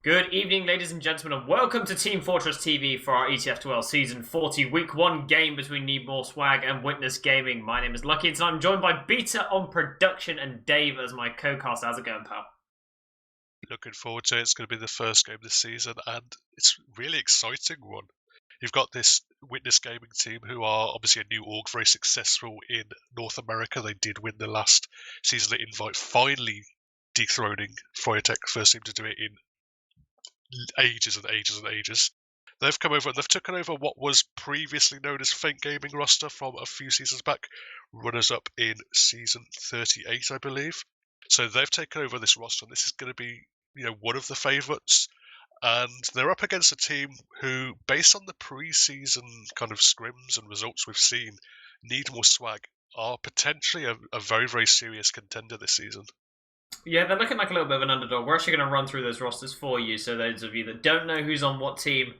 Good evening, ladies and gentlemen, and welcome to Team Fortress TV for our ETF2L Season 40 Week 1 game between NeedMoreSwag and Witness Gaming. My name is Lucky, and I'm joined by Beta on production and Dave as my co-cast. How's it going, pal? Looking forward to it. It's going to be the first game this season, and it's a really exciting one. You've got this Witness Gaming team who are obviously a new org, very successful in North America. They did win the last season at Invite, finally dethroning Fryotech. First team to do it in ages and ages and ages. They've come over and they've taken over what was previously known as Faint Gaming roster from a few seasons back, runners up in season 38, I believe. So they've taken over this roster, and this is going to be, one of the favourites. And they're up against a team who, based on the pre-season kind of scrims and results we've seen, NeedMoreSwag are potentially a very, very serious contender this season. Yeah, they're looking like a little bit of an underdog. We're actually going to run through those rosters for you, so those of you that don't know who's on what team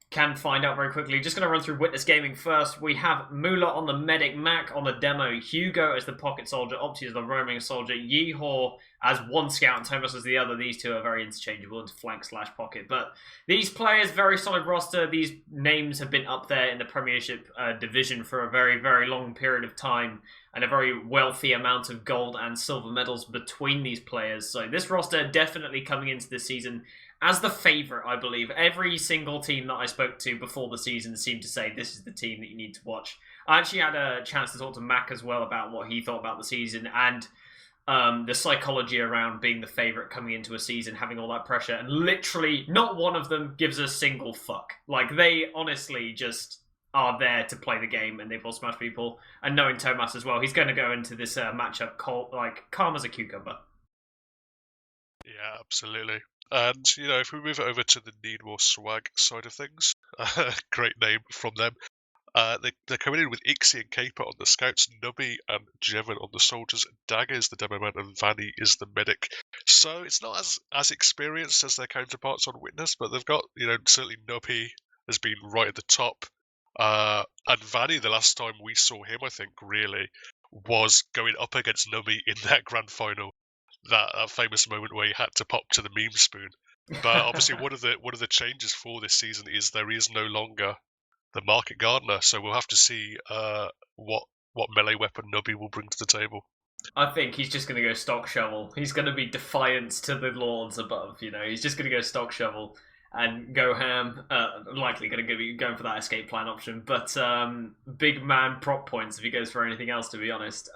can find out very quickly. Just going to run through Witness Gaming first. We have Mula on the Medic, Mac on the Demo, Hugo as the Pocket Soldier, Opti as the Roaming Soldier, Yeehaw as one Scout, and Thomas as the other. These two are very interchangeable into Flank/Pocket. But these players, very solid roster. These names have been up there in the Premiership division for a very, very long period of time, and a very wealthy amount of gold and silver medals between these players. So this roster definitely coming into this season as the favourite, I believe. Every single team that I spoke to before the season seemed to say this is the team that you need to watch. I actually had a chance to talk to Mac as well about what he thought about the season and the psychology around being the favourite coming into a season, having all that pressure, and literally not one of them gives a single fuck. Like, they honestly just are there to play the game, and they will smash people. And knowing Tomas as well, he's going to go into this matchup calm as a cucumber. Yeah, absolutely. And, if we move it over to the NeedMoreSwag side of things, great name from them. They're coming in with Ixie and Caper on the scouts, Nubby and Jevon on the soldiers, Dagger is the demo man, and Vanny is the medic. So it's not as experienced as their counterparts on Witness, but they've got, certainly Nubby has been right at the top. And Vanny, the last time we saw him, I think, really, was going up against Nubby in that grand final. That famous moment where he had to pop to the meme spoon. But obviously, one of the changes for this season is there is no longer the Market Gardener, so we'll have to see what melee weapon Nubby will bring to the table. I think he's just going to go stock shovel. He's going to be defiance to the lords above. He's just going to go stock shovel and go ham. Likely going to be going for that escape plan option, but big man prop points if he goes for anything else. To be honest.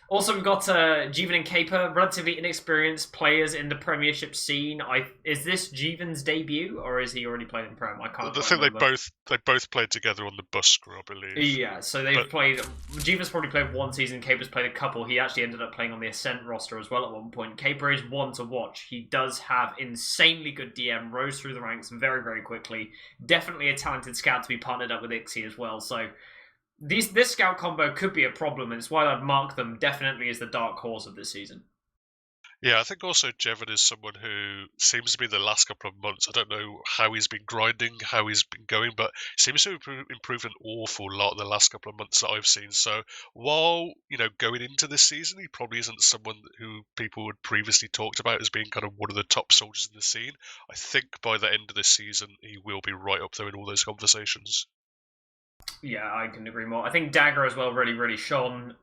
Also, we've got Jeevan and Caper, relatively inexperienced players in the Premiership scene. Is this Jeevan's debut, or is he already played in Prem? I can't. I think they both played together on the bus crew, I believe. Yeah, so they've played. Jeevan's probably played one season. Caper's played a couple. He actually ended up playing on the Ascent roster as well at one point. Caper is one to watch. He does have insanely good DM, rose through the ranks very, very quickly. Definitely a talented scout to be partnered up with Ixie as well. So this scout combo could be a problem, and it's why I'd mark them definitely as the dark horse of this season. Yeah, I think also Jevon is someone who seems to be the last couple of months. I don't know how he's been grinding, how he's been going, but seems to have improved an awful lot the last couple of months that I've seen. So while, going into this season, he probably isn't someone who people had previously talked about as being kind of one of the top soldiers in the scene. I think by the end of this season, he will be right up there in all those conversations. Yeah, I can agree more. I think Dagger as well really, really shone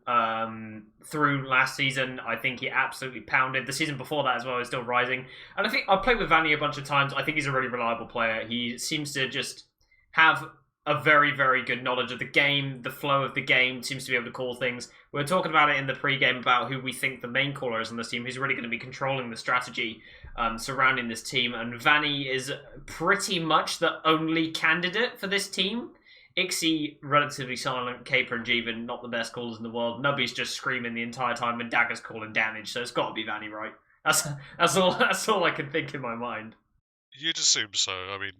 through last season. I think he absolutely pounded. The season before that as well is still rising. And I think I've played with Vanny a bunch of times. I think he's a really reliable player. He seems to just have a very, very good knowledge of the game, the flow of the game, seems to be able to call things. We were talking about it in the pre-game about who we think the main caller is on this team, who's really going to be controlling the strategy surrounding this team. And Vanny is pretty much the only candidate for this team. Ixie, relatively silent. Caper and Jeevan, not the best callers in the world. Nubby's just screaming the entire time, and Dagger's calling damage, so it's got to be Vanny, right? That's all I can think in my mind. You'd assume so. I mean,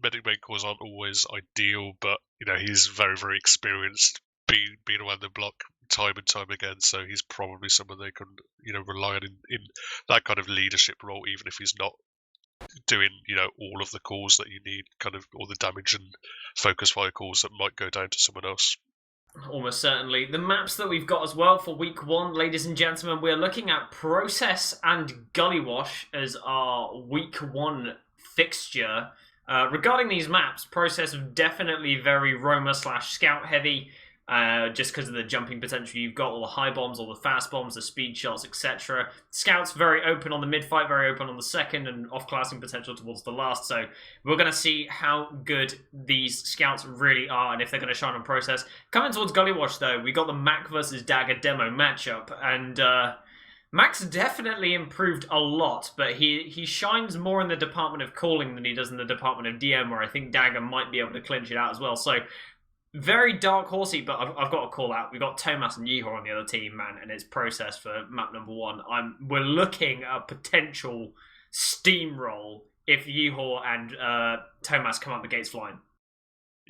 medic main calls aren't always ideal, but he's very, very experienced, being around the block time and time again. So he's probably someone they can rely on in that kind of leadership role, even if he's not doing all of the calls that you need, kind of all the damage and focus fire calls that might go down to someone else. Almost certainly. The maps that we've got as well for week 1, ladies and gentlemen, we're looking at Process and Gullywash as our week 1 fixture. Regarding these maps, Process definitely very Roma slash scout heavy. Just because of the jumping potential you've got, all the high bombs, all the fast bombs, the speed shots, etc. Scouts very open on the mid fight, very open on the second, and off-classing potential towards the last. So we're going to see how good these scouts really are and if they're going to shine on Process. Coming towards Gullywash, though, we got the Mac versus Dagger demo matchup, and Mac's definitely improved a lot, but he shines more in the department of calling than he does in the department of DM, where I think Dagger might be able to clinch it out as well. So very dark horsey, but I've got to call out. We've got Thomas and Yehor on the other team, man, and it's Process for map number 1. We're looking at a potential steamroll if Yehor and Thomas come up the gates flying.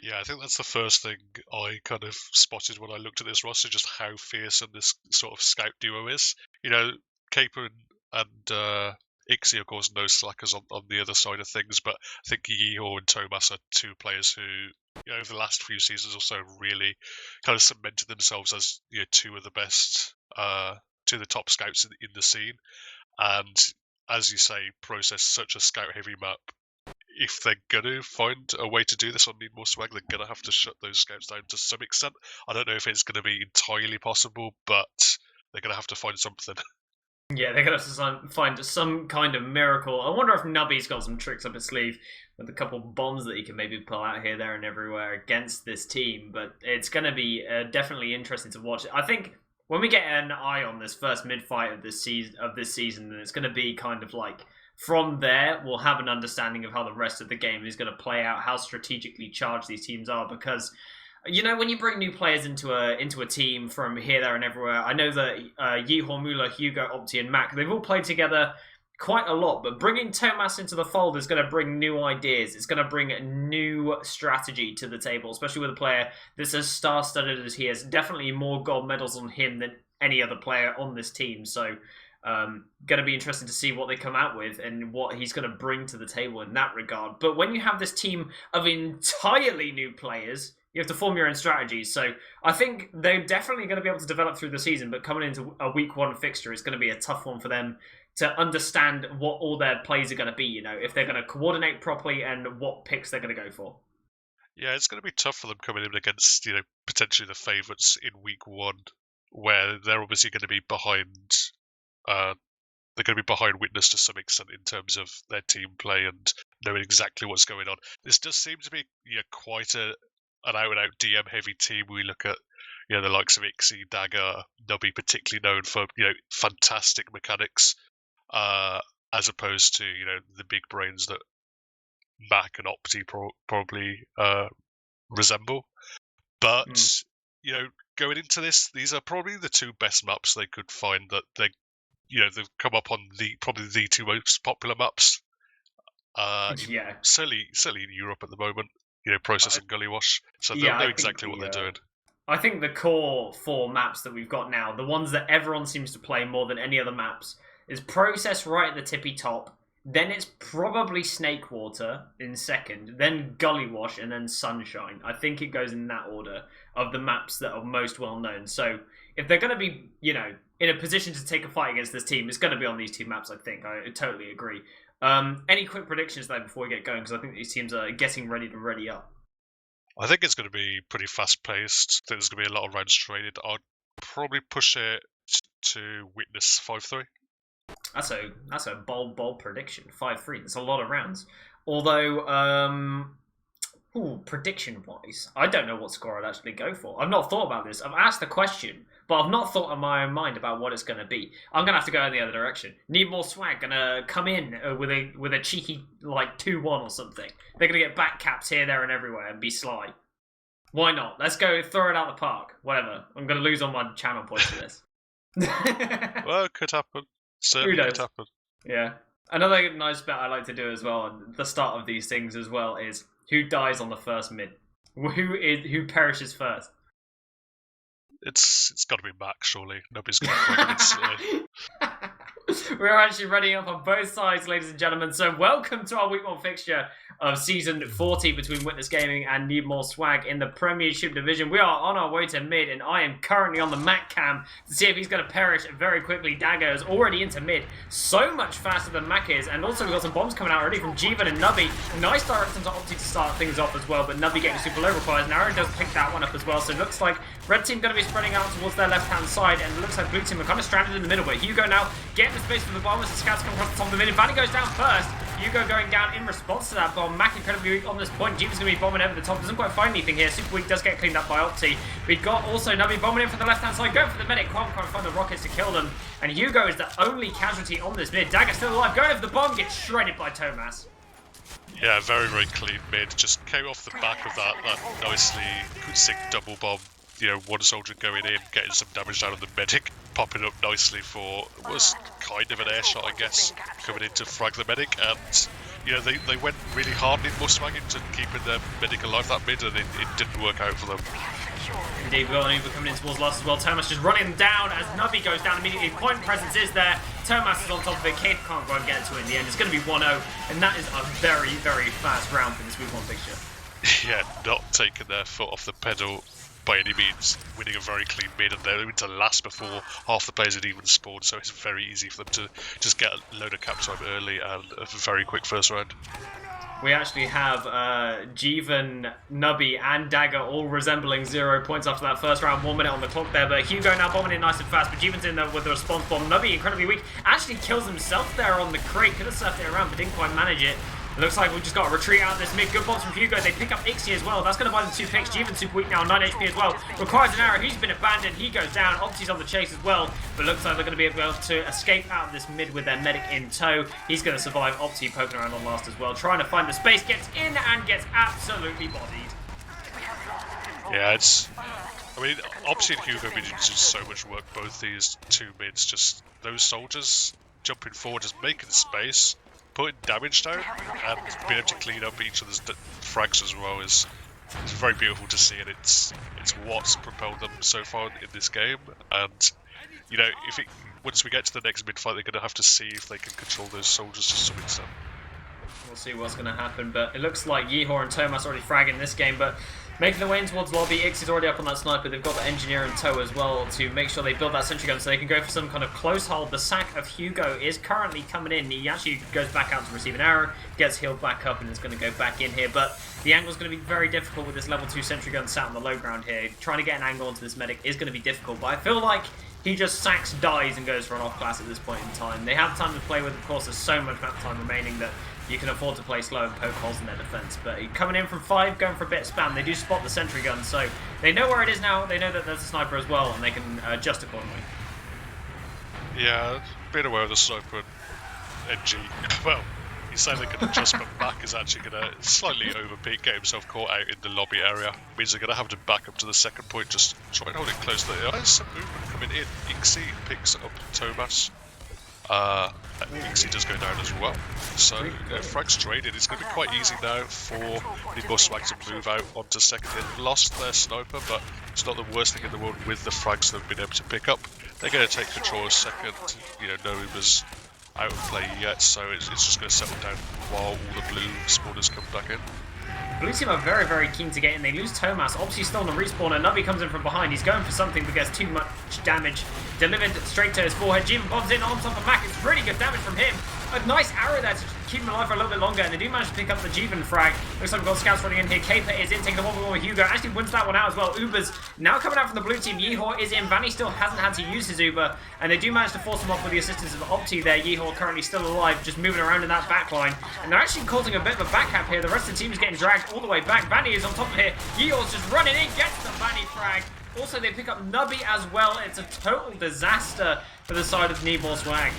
Yeah, I think that's the first thing I kind of spotted when I looked at this roster, just how fearsome this sort of scout duo is. You know, Caper and Ixie, of course, no slackers on the other side of things, but I think Yehor and Thomas are two players who, over the last few seasons or so, really kind of cemented themselves as two of the best, two of the top scouts in the scene. And as you say, Process such a scout-heavy map. If they're going to find a way to do this on NeedMoreSwag, they're going to have to shut those scouts down to some extent. I don't know if it's going to be entirely possible, but they're going to have to find something. Yeah, they're going to have to find some kind of miracle. I wonder if Nubby's got some tricks up his sleeve with a couple bombs that he can maybe pull out here, there, and everywhere against this team. But it's going to be definitely interesting to watch. I think when we get an eye on this first mid-fight of this season, then it's going to be kind of like from there, we'll have an understanding of how the rest of the game is going to play out, how strategically charged these teams are, because when you bring new players into a team from here, there, and everywhere, I know that Yehor, Muller, Hugo, Opti, and Mac, they've all played together quite a lot, but bringing Thomas into the fold is going to bring new ideas. It's going to bring new strategy to the table, especially with a player that's as star-studded as he is. Definitely more gold medals on him than any other player on this team, so going to be interesting to see what they come out with and what he's going to bring to the table in that regard. But when you have this team of entirely new players, you have to form your own strategies. So I think they're definitely going to be able to develop through the season, but coming into a week 1 fixture, it's going to be a tough one for them to understand what all their plays are going to be, if they're going to coordinate properly and what picks they're going to go for. Yeah, it's going to be tough for them coming in against, potentially the favourites in week 1, where they're obviously going to be behind. They're going to be behind Witness to some extent in terms of their team play and knowing exactly what's going on. This does seem to be quite an out-and-out DM-heavy team. We look at the likes of Ixie, Dagger, Nubby, particularly known for fantastic mechanics, as opposed to the big brains that Mac and Opti probably resemble. But going into this, these are probably the 2 best maps they could find that they've come up on probably the 2 most popular maps. Certainly in Europe at the moment. Process and Gullywash, so they'll know exactly what they're doing. I think the core 4 maps that we've got now, the ones that everyone seems to play more than any other maps, is Process right at the tippy top. Then it's probably Snakewater in second, then Gullywash, and then Sunshine. I think it goes in that order of the maps that are most well known. So if they're going to be, in a position to take a fight against this team, it's going to be on these 2 maps, I think. I totally agree. Any quick predictions, though, before we get going? Because I think these teams are getting ready to ready up. I think it's going to be pretty fast-paced. I think there's going to be a lot of rounds traded. I'd probably push it to Witness 5-3. That's a bold prediction. 5-3. That's a lot of rounds. Although, prediction-wise, I don't know what score I'd actually go for. I've not thought about this. I've asked the question, but I've not thought in my own mind about what it's going to be. I'm going to have to go in the other direction. NeedMoreSwag going to come in with a cheeky 2-1 or something. They're going to get back caps here, there, and everywhere and be sly. Why not? Let's go throw it out the park. Whatever. I'm going to lose on my channel points for this. Well, it could happen. Certainly could happen. Yeah. Another nice bet I like to do as well at the start of these things as well is who dies on the first mid. Who perishes first? It's got to be Mac, surely. Nobody's going to We're actually running up on both sides, ladies and gentlemen. So welcome to our week 1 fixture. of Season 40 between Witness Gaming and NeedMoreSwag in the Premiership Division. We are on our way to mid, and I am currently on the Mac cam to see if he's going to perish very quickly. Dagger is already into mid, so much faster than Mac is, and also we've got some bombs coming out already from Jeevan and Nubby. Nice direction to Opti to start things off as well, but Nubby getting super low requires. Naro does pick that one up as well, so it looks like Red Team going to be spreading out towards their left-hand side, and it looks like Blue Team are kind of stranded in the middle, but Hugo now getting the space for the bomb as the scouts come across the top of the mid. Vanny goes down first. Hugo going down in response to that bomb. Mac incredibly weak on this point. Jeevan's going to be bombing over the top. Doesn't quite find anything here. Super weak does get cleaned up by Opti. We've got also Nubby bombing in from the left-hand side, going for the medic. Can't quite find the rockets to kill them, and Hugo is the only casualty on this mid. Dagger still alive, going for the bomb, gets shredded by Thomas. Yeah, very, very clean mid. Just came off the back of that nicely sync double bomb. You know, one soldier going in, getting some damage down on the medic, popping up nicely for what was kind of an air shot, I guess, coming in to frag the medic. And, you know, they went really hard in NeedMoreSwag into keeping their medic alive that mid, and it didn't work out for them. Indeed, we've got an Uber coming in towards last as well. Thomas just running down as Nubby goes down immediately. Point presence is there. Thomas is on top of it. Cape can't go and get to it in the end. It's going to be 1-0, and that is a very, very fast round for this Week 1 fixture. Yeah, not taking their foot off the pedal by any means, winning a very clean mid, and they're into last before half the players had even spawned, so it's very easy for them to just get a load of cap time early and a very quick first round. We actually have Jeevan, Nubby, and Dagger all resembling 0 points after that first round. 1 minute on the clock there, but Hugo now bombing in nice and fast, but Jeevan's in there with the response bomb. Nubby incredibly weak, actually kills himself there on the crate. Could have surfed it around, but didn't quite manage it. It looks like we've just got to retreat out of this mid. Good bombs from Hugo. They pick up Ixie as well. That's going to buy them 2 picks. Jeevan's super weak now, 9 HP as well. Requires an arrow. He's been abandoned. He goes down. Opti's on the chase as well. But looks like they're going to be able to escape out of this mid with their medic in tow. He's going to survive. Opti poking around on last as well. Trying to find the space. Gets in and gets absolutely bodied. Yeah, it's... I mean, Opti and Hugo have been doing so much work, both these two mids. Just those soldiers jumping forward, just making space, putting damage down, and being able to clean up each other's frags as well is very beautiful to see, and it's what's propelled them so far in this game. And you know, once we get to the next mid fight, they're going to have to see if they can control those soldiers to some extent. We'll see what's going to happen, but it looks like Yehor and Thomas already fragging this game, but making their way in towards lobby. Ix is already up on that sniper. They've got the engineer in tow as well to make sure they build that sentry gun so they can go for some kind of close hold. The sack of Hugo is currently coming in. He actually goes back out to receive an arrow, gets healed back up, and is going to go back in here. But the angle is going to be very difficult with this level 2 sentry gun sat on the low ground here. Trying to get an angle onto this medic is going to be difficult, but I feel like he just sacks, dies, and goes for an off class at this point in time. They have time to play with. Of course, there's so much map time remaining that you can afford to play slow and poke holes in their defense. But coming in from 5, going for a bit of spam. They do spot the sentry gun, so they know where it is now. They know that there's a sniper as well, and they can adjust accordingly. Yeah, being aware of the sniper and NG, well, he's saying they can adjust, but Mac is actually going to slightly overpeak, get himself caught out in the lobby area. It means they're going to have to back up to the second point, just try and hold it close. There's some movement coming in. Ixie picks up Thomas. Ixie does go down as well. So, frags traded. It's going to be quite easy now for NeedMoreSwag to move out onto second. They've lost their sniper, but it's not the worst thing in the world with the frags they've been able to pick up. They're going to take control of second. You know, no Uber's out of play yet, so it's just going to settle down while all the blue spawners come back in. Blue team are very, very keen to get in. They lose Thomas. Obviously still on the respawn. Nubby comes in from behind. He's going for something but gets too much damage delivered straight to his forehead. Jeevan bombs in on top of Mac. It's really good damage from him. A nice arrow there to keep him alive for a little bit longer, and they do manage to pick up the Jeevan frag. Looks like we've got scouts running in here. Caper is in, taking the 1v1 with Hugo. Actually wins that one out as well. Uber's now coming out from the blue team. Yehor is in. Vanny still hasn't had to use his Uber, and they do manage to force him off with the assistance of Opti there. Yehor currently still alive, just moving around in that back line. And they're actually causing a bit of a back cap here. The rest of the team is getting dragged all the way back. Vanny is on top of here. Yehor's just running in, gets the Vanny frag. Also, they pick up Nubby as well. It's a total disaster for the side of NeedMoreSwag.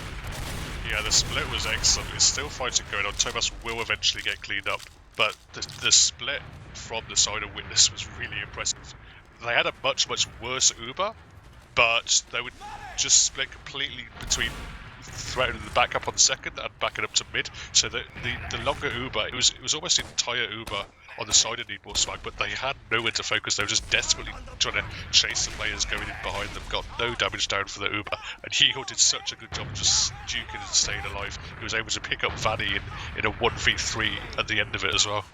Yeah, the split was excellent. There's still fighting going on. Thomas will eventually get cleaned up, but the split from the side of Witness was really impressive. They had a much, much worse Uber, but they would just split completely between threatening the backup on second and backing up to mid. So the longer Uber, it was almost the entire Uber on the side of NeedMoreSwag, but they had nowhere to focus. They were just desperately trying to chase the players going in behind them. Got no damage down for the Uber, and Yeho did such a good job just duking and staying alive. He was able to pick up Vanny in a 1v3 at the end of it as well.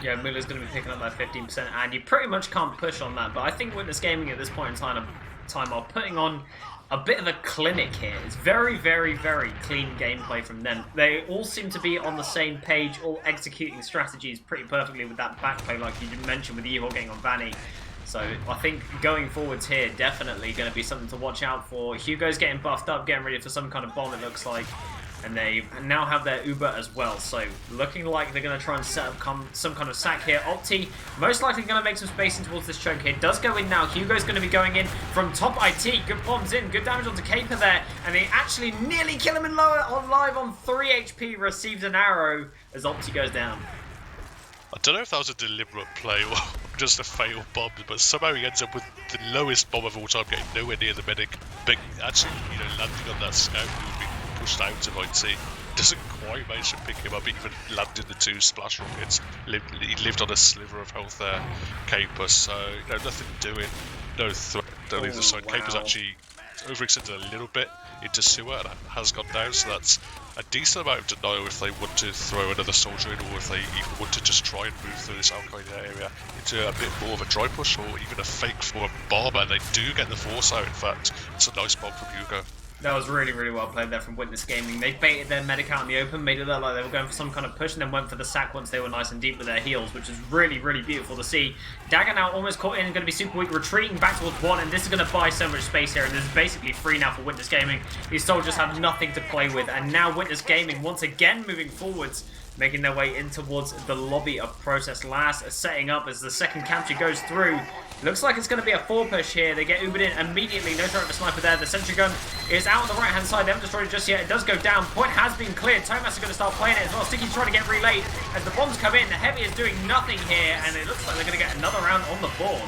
Yeah, Muller's going to be picking up that 15%, and you pretty much can't push on that. But I think Witness Gaming at this point in time are putting on a bit of a clinic here. It's very, very, very clean gameplay from them. They all seem to be on the same page, all executing strategies pretty perfectly with that backplay, like you mentioned with Yeho getting on Vanny. So I think going forwards here, definitely going to be something to watch out for. Hugo's getting buffed up, getting ready for some kind of bomb, it looks like. And they now have their Uber as well, so looking like they're going to try and set up some kind of sack here. Opti most likely going to make some space in towards this choke here. Does go in now. Hugo's going to be going in from top IT. Good bombs in. Good damage onto Caper there. And they actually nearly kill him in lower on live on 3 HP. Receives an arrow as Opti goes down. I don't know if that was a deliberate play or just a failed bomb, but somehow he ends up with the lowest bomb of all time, getting nowhere near the medic. But actually, landing on that scout who would be pushed out of IT. Doesn't quite manage to pick him up, even landed the 2 splash rockets. He lived on a sliver of health there, Caper, so nothing doing, no threat on either side. Wow. Caper's actually overextended a little bit into sewer and has gone down, so that's a decent amount of denial if they want to throw another soldier in, or if they even want to just try and move through this Alkaline area into a bit more of a dry push, or even a fake for a bomb, and they do get the force out. In fact, it's a nice bomb from Hugo. That was really, really well played there from Witness Gaming. They baited their medic out in the open, made it look like they were going for some kind of push, and then went for the sack once they were nice and deep with their heals, which is really, really beautiful to see. Dagger now almost caught in, going to be super weak, retreating back towards 1, and this is going to buy so much space here, and this is basically free now for Witness Gaming. These soldiers have nothing to play with, and now Witness Gaming once again moving forwards, making their way in towards the lobby of Process Last, setting up as the second capture goes through. Looks like it's going to be a 4 push here. They get Ubered in immediately. No threat of a sniper there. The sentry gun is out on the right-hand side. They haven't destroyed it just yet. It does go down. Point has been cleared. Thomas is going to start playing it as well. Sticky's trying to get relayed as the bombs come in. The Heavy is doing nothing here, and it looks like they're going to get another round on the board.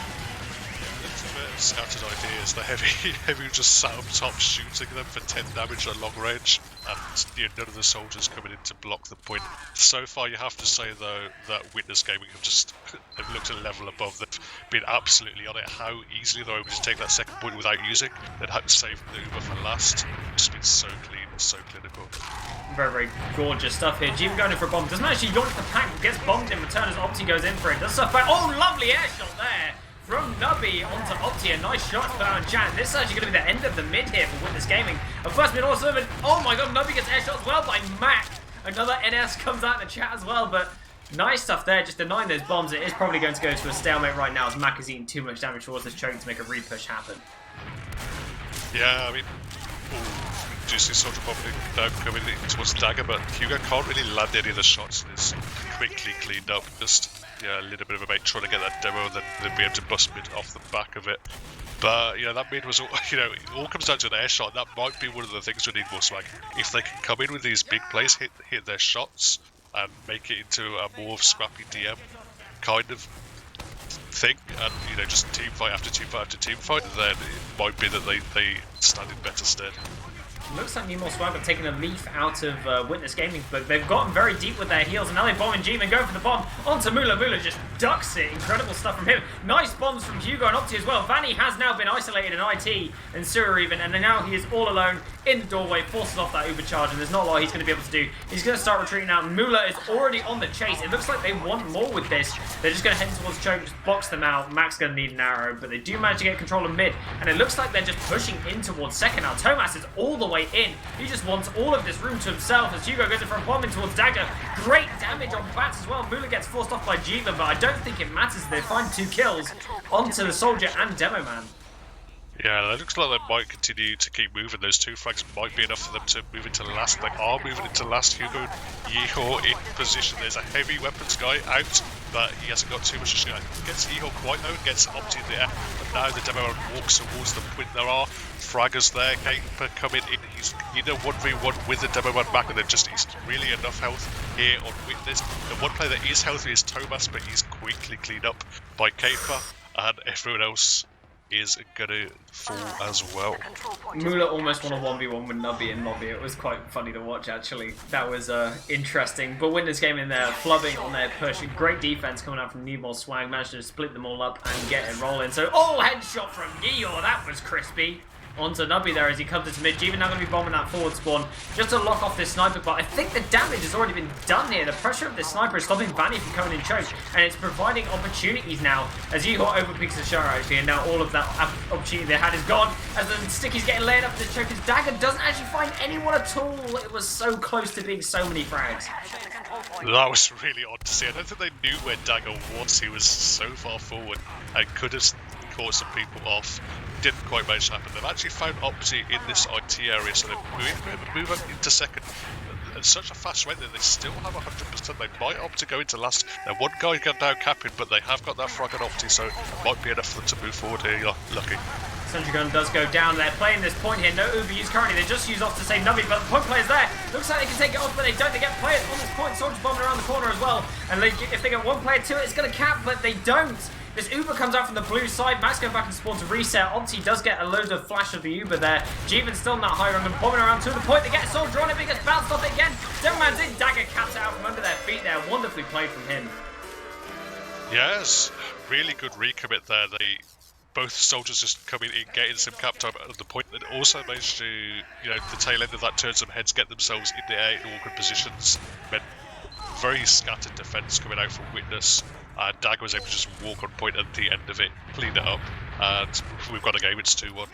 Scattered ideas. The heavy just sat up top shooting them for 10 damage at long range, and none of the soldiers coming in to block the point. So far, you have to say though that Witness Gaming have looked a level above. They've been absolutely on it. How easily they're able to take that second point without using, and had to save the Uber for last. Just been so clean, so clinical. Very, very gorgeous stuff here. Jim going in for a bomb. Doesn't actually launch the pack, gets bombed in return as Opti goes in for it. Does stuff back. Oh, lovely air shot there from Nubby onto Opti. A nice shot to put out in chat. This is actually going to be the end of the mid here for Witness Gaming. A first mid also, but oh my god, Nubby gets air shot as well by Mac. Another NS comes out in the chat as well, but nice stuff there, just denying those bombs. It is probably going to go to a stalemate right now as Mac is eating too much damage towards this choke to make a re-push happen. Yeah, I mean, juicy soldier bombing down coming towards Dagger, but Hugo can't really land any of the shots, and it's quickly cleaned up. Just a little bit of a mate trying to get that demo, and then they'd be able to bust mid off the back of it. But that mid was all, it all comes down to an air shot. That might be one of the things we need more swag. If they can come in with these big plays, hit their shots, and make it into a more scrappy DM kind of thing, and just team fight after team fight after team fight, then it might be that they stand in better stead. Looks like NeedMoreSwag have taken a leaf out of Witness Gaming's book. They've gotten very deep with their heels, and now they're bombing G-Man, going for the bomb onto Mula. Mula just ducks it. Incredible stuff from him. Nice bombs from Hugo and Opti as well. Vanny has now been isolated in IT and Sewer even, and now he is all alone in the doorway, forces off that Uber charge, and there's not a lot he's going to be able to do. He's going to start retreating out. Mula is already on the chase. It looks like they want more with this. They're just going to head towards choke, just box them out. Mac's going to need an arrow, but they do manage to get control of mid, and it looks like they're just pushing in towards second now. Thomas is all the way in. He just wants all of this room to himself as Hugo goes in for a bomb in towards Dagger. Great damage on Bats as well. Mula gets forced off by Jiva, but I don't think it matters. They find 2 kills onto the Soldier and Demo Man. Yeah, it looks like they might continue to keep moving. Those 2 frags might be enough for them to move into last. They are moving into last. Hugo and Yeho in position. There's a heavy weapons guy out, but he hasn't got too much to shoot. Gets Yeho quite out, gets Opti in the air, and now the demo walks towards the point. There are fraggers there. Caper coming in. He's in a 1v1 with the demo man back, and he's really enough health here on Witness. The one player that is healthy is Thomas, but he's quickly cleaned up by Caper, and everyone else is going to fall as well. Mula almost won a 1v1 with Nubby in lobby. It was quite funny to watch, actually. That was interesting. But win this game in there, flubbing on their push. Great defense coming out from NeedMoreSwag. Managed to split them all up and get it rolling. So, headshot from Neo. That was crispy. Onto Nubby there as he comes into mid. Jeevan now going to be bombing that forward spawn just to lock off this sniper, but I think the damage has already been done here. The pressure of this sniper is stopping Vanny from coming in choke, and it's providing opportunities now as Yeehor overpeaks the shot actually, and now all of that opportunity they had is gone as the Sticky's getting laid up to the choke. His dagger doesn't actually find anyone at all. It was so close to being so many frags. That was really odd to see. I don't think they knew where Dagger was. He was so far forward and could have caught some people off. Didn't quite manage to happen. They've actually found Opti in this IT area, so they're moving into second at such a fast rate that they still have 100%. They might opt to go into last. Now, one guy got down capping, but they have got that frag on Opti, so it might be enough for them to move forward here. You're lucky. Sentry gun does go down. They're playing this point here. No Uber use currently. They just use off to save Nubby, but the point player's there. Looks like they can take it off, but they don't. They get players on this point. Soldiers bombing around the corner as well. And if they get one player to it, it's going to cap, but they don't. This Uber comes out from the blue side. Max going back and spawn to reset. Opti does get a load of flash of the Uber there. Jeevan's still in that high run and bombing around to the point. They get a soldier on it, but he gets bounced off it again. Devilman's in. Dagger caps it out from under their feet there. Wonderfully played from him. Yes, really good recommit there. Both soldiers just coming in, getting some cap time at the point, and also managed to, the tail end of that turn some heads, get themselves in the air in awkward positions. Meant very scattered defense coming out from Witness. Dagger was able to just walk on point at the end of it, clean it up, and we've got a game. It's 2-1.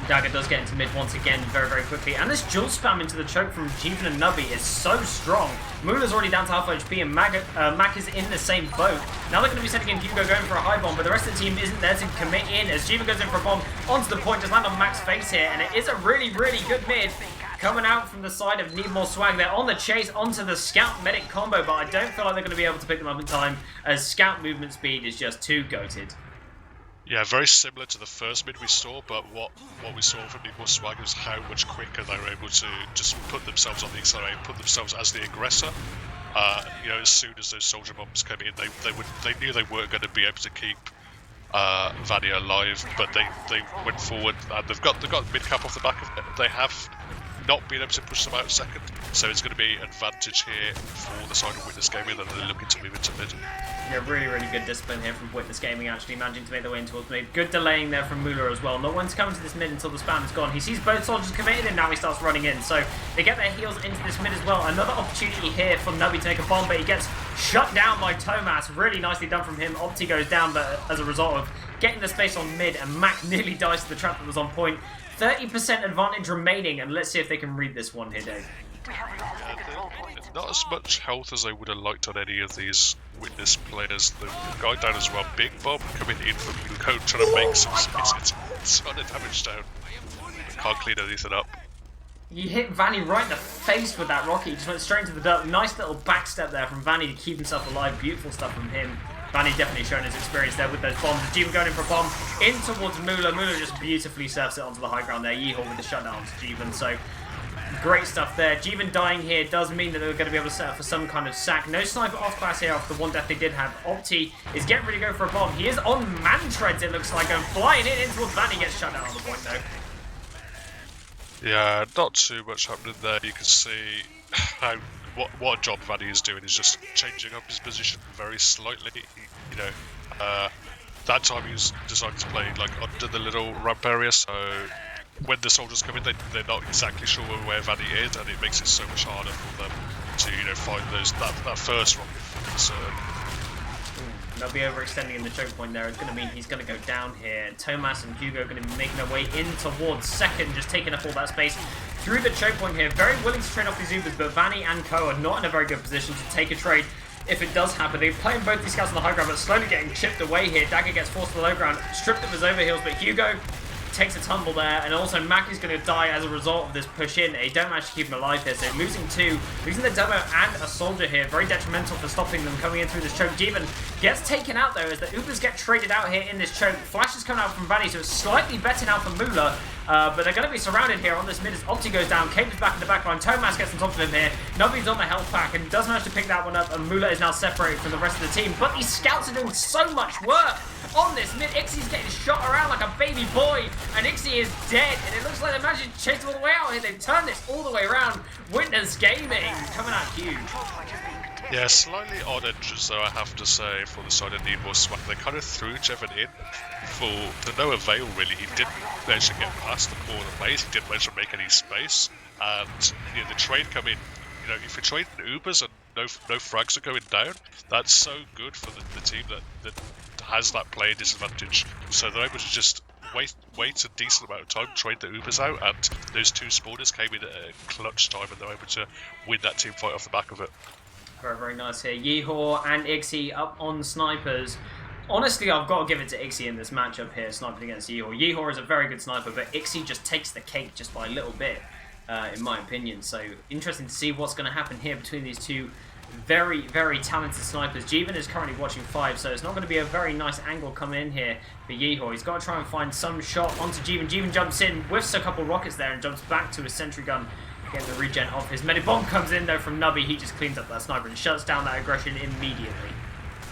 Dagger does get into mid once again very, very quickly. And this dual spam into the choke from Jeevan and Nubby is so strong. Mula's already down to half HP and Mac is in the same boat. Now they're going to be sending in Hugo going for a high bomb, but the rest of the team isn't there to commit in as Jeevan goes in for a bomb onto the point, just land on Mac's face here. And it is a really, really good mid coming out from the side of NeedMoreSwag. They're on the chase onto the Scout Medic combo, but I don't feel like they're going to be able to pick them up in time as Scout movement speed is just too goated. Yeah, very similar to the first mid we saw, but what we saw from NeedMoreSwag is how much quicker they were able to just put themselves on the accelerator, put themselves as the aggressor. As soon as those soldier bombs came in, they knew they weren't going to be able to keep Vanny alive, but they went forward and they've got mid cap off the back of it. They have not been able to push them out second, so it's going to be advantage here for the side of Witness Gaming, and they're looking to move into mid. Yeah, really, really good discipline here from Witness Gaming, actually managing to make their way in towards mid. Good delaying there from Mula as well. No one's coming to this mid until the spam is gone. He sees both soldiers committed and now he starts running in. So they get their heels into this mid as well. Another opportunity here for Nubby to make a bomb, but he gets shut down by Tomas. Really nicely done from him. Opti goes down, but as a result of getting the space on mid, and Mac nearly dies to the trap that was on point. 30% advantage remaining, and let's see if they can read this one here, Dave. Not as much health as I would have liked on any of these Witness players. The guy down as well, Big Bob, coming in from Wilco, trying to make some space. It's got the damage down. Can't clean anything up. You hit Vanny right in the face with that rocket. He just went straight into the dirt. Nice little backstep there from Vanny to keep himself alive. Beautiful stuff from him. Vanny definitely showing his experience there with those bombs. Jeevan going in for a bomb in towards Mula. Mula just beautifully surfs it onto the high ground there. Yeehor with the shutdown to Jeevan. So great stuff there. Jeevan dying here does mean that they're going to be able to set up for some kind of sack. No sniper off class here after the one death they did have. Opti is getting ready to go for a bomb. He is on man treads, it looks like, and flying in towards Vanny. Gets shut down on the point though. Yeah, not too much happening there. You can see how what a job Vanny is doing is just changing up his position very slightly. That time he was deciding to play like under the little ramp area, so when the soldiers come in, they're not exactly sure where Vanny is, and it makes it so much harder for them to find that first one. They'll be overextending in the choke point there. It's going to mean he's going to go down here. Tomas and Hugo are going to be making their way in towards second, just taking up all that space through the choke point here. Very willing to trade off these Ubers, but Vanny and Co are not in a very good position to take a trade if it does happen. They're playing both these scouts on the high ground, but slowly getting chipped away here. Dagger gets forced to the low ground, stripped of his overheals, but Hugo takes a tumble there, and also Mac is going to die as a result of this push in. They don't manage to keep him alive here, so losing the demo and a soldier here, very detrimental for stopping them coming in through this choke. Jeevan gets taken out though as the Ubers get traded out here in this choke. Flash is coming out from Vanny, so it's slightly better now for Mula. But they're going to be surrounded here on this mid as Opti goes down. Cage is back in the back line. Tomas gets on top of him here. Nubby's on the health pack and does manage to pick that one up. And Mula is now separated from the rest of the team. But these scouts are doing so much work on this mid. Ixie's getting shot around like a baby boy. And Ixie is dead. And it looks like they managed to chase him all the way out here. They've turned this all the way around. Witness Gaming coming out huge. Yeah, slightly odd entries though, I have to say, for the side of NeedMoreSwag. They kind of threw Jevon in to no avail, really. He didn't manage to get past the corner plays, he didn't manage to make any space, and the trade come in. If you're trading Ubers and no frags are going down, that's so good for the team that has that player disadvantage. So they're able to just wait a decent amount of time, trade the Ubers out, and those two spawners came in at a clutch time, and they're able to win that team fight off the back of it. Very, very nice here. Yeehor and Ixie up on snipers. Honestly, I've got to give it to Ixie in this matchup here, sniping against Yeehor. Yeehor is a very good sniper, but Ixie just takes the cake just by a little bit, in my opinion. So, interesting to see what's going to happen here between these two very, very talented snipers. Jeevan is currently watching 5, so it's not going to be a very nice angle coming in here for Yeehor. He's got to try and find some shot onto Jeevan. Jeevan jumps in, whiffs a couple rockets there, and jumps back to his sentry gun. Getting the regen off his medic. Bomb comes in though from Nubby. He just cleans up that sniper and shuts down that aggression immediately.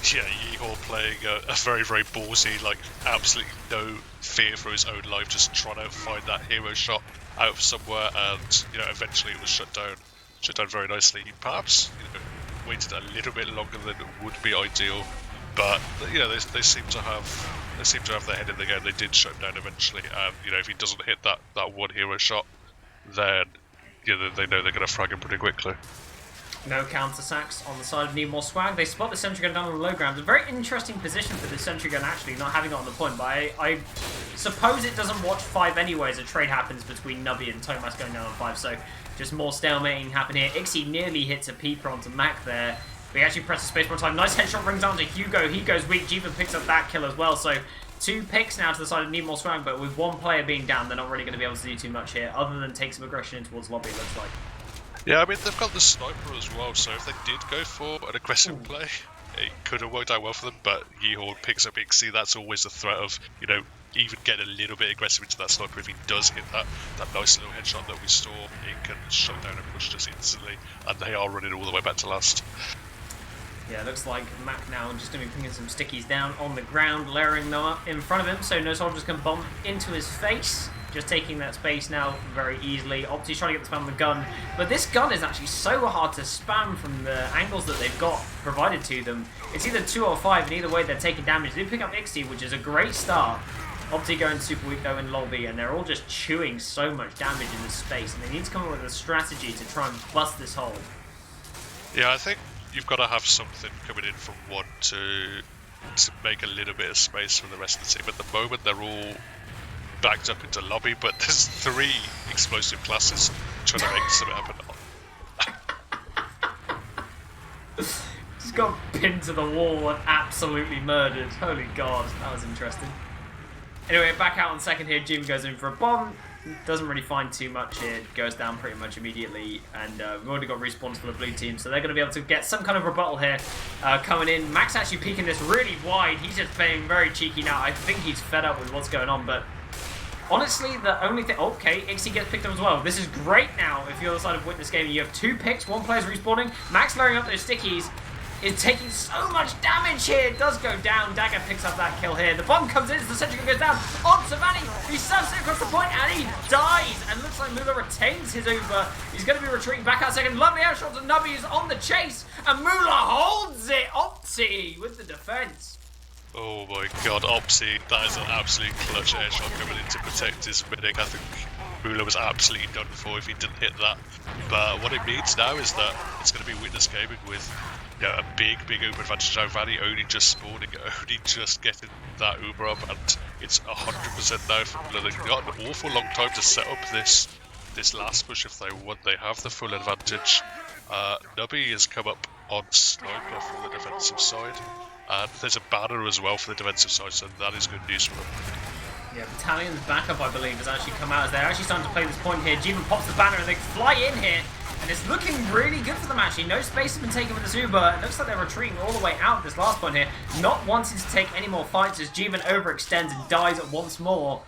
Yeah, Yeehor playing a very, very ballsy, absolutely no fear for his own life, just trying to find that hero shot out of somewhere, and eventually it was shut down very nicely. He perhaps waited a little bit longer than would be ideal, but they seem to have their head in the game. They did shut down eventually, and if he doesn't hit that one hero shot, then they know they're going to frag him pretty quickly. No counter sacks on the side of NeedMoreSwag. They spot the sentry gun down on the low ground. A very interesting position for the sentry gun, actually, not having it on the point. But I suppose it doesn't watch 5 anyway, as a trade happens between Nubby and Tomas going down on 5. So just more stalemating happen here. Ixie nearly hits a peeper onto Mac there. But he actually presses space one time. Nice headshot rings down to Hugo. He goes weak. Jeevan picks up that kill as well. So 2 picks now to the side of NeedMoreSwag, but with 1 player being down, they're not really going to be able to do too much here, other than take some aggression in towards lobby, it looks like. Yeah, I mean, they've got the sniper as well, so if they did go for an aggressive play, it could have worked out well for them, but Yeehor picks up Ixie. That's always the threat of, even get a little bit aggressive into that sniper. If he does hit that nice little headshot that we saw, it can shut down a push just instantly, and they are running all the way back to last. Yeah, it looks like Mac now just going to be putting some stickies down on the ground, layering them up in front of him, so no soldiers can bomb into his face. Just taking that space now very easily. Opti's trying to get the spam on the gun, but this gun is actually so hard to spam from the angles that they've got provided to them. It's either 2 or 5, and either way they're taking damage. They pick up Ixie, which is a great start. Opti going super weak though in lobby, and they're all just chewing so much damage in this space, and they need to come up with a strategy to try and bust this hole. Yeah, I think you've got to have something coming in from one to make a little bit of space for the rest of the team. At the moment, they're all backed up into lobby, but there's 3 explosive classes trying to make something happen. Just got pinned to the wall and absolutely murdered. Holy god, that was interesting. Anyway, back out on second here. Jim goes in for a bomb. Doesn't really find too much here. Goes down pretty much immediately. And we've already got respawns for the blue team, so they're going to be able to get some kind of rebuttal here coming in. Max actually peeking this really wide. He's just playing very cheeky now. I think he's fed up with what's going on, but honestly, the only thing... Okay, Ixie gets picked up as well. This is great now if you're on the side of Witness Gaming. You have 2 picks, 1 player's respawning. Max layering up those stickies is taking so much damage here. It does go down. Dagger picks up that kill here. The bomb comes in as the sentry gun goes down on Savani. He serves it across the point and he dies. And looks like Mula retains his Uber. He's going to be retreating back out second. Lovely outshot to Nubby is on the chase. And Mula holds it. Opti with the defense. Oh my god, Opsi, that is an absolute clutch airshot coming in to protect his medic. I think Mula was absolutely done for if he didn't hit that. But what it means now is that it's going to be Witness Gaming with a big Uber advantage. Now Vanny only just spawning, only just getting that Uber up, and it's 100% now for Mula. They've got an awful long time to set up this last push if they want. They have the full advantage. Nubby has come up on Sniper from the defensive side. And there's a banner as well for the defensive side, so that is good news for them. Yeah, Battalion's backup, I believe, has actually come out as they're actually starting to play this point here. Jeevan pops the banner and they fly in here. And it's looking really good for them, actually. No space has been taken with this Uber. It looks like they're retreating all the way out this last point here. Not wanting to take any more fights as Jeevan overextends and dies once more.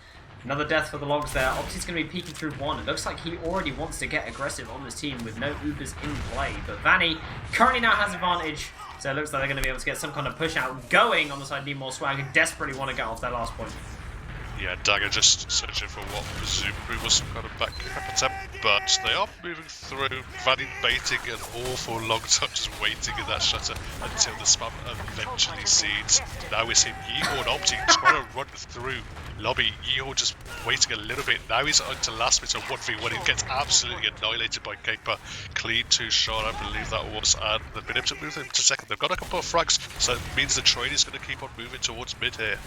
Another death for the logs there. Opti's going to be peeking through one. It looks like he already wants to get aggressive on this team with no Ubers in play. But Vanny currently now has advantage. So it looks like they're going to be able to get some kind of push out going on the side of NeedMoreSwag, who desperately want to get off their last point. Yeah, Dagger just searching for what presumably was some kind of back attempt, but they are moving through. Vanny baiting an awful long time, just waiting in that shutter until the spam eventually seeds. Now we're seeing Yeehor and Opti trying to run through lobby. Yeehor just waiting a little bit. Now he's on to last bit of 1v1. He gets absolutely annihilated by Caper. Clean 2-shot, I believe that was, and they've been able to move him to second. They've got a couple of frags, so it means the train is going to keep on moving towards mid here.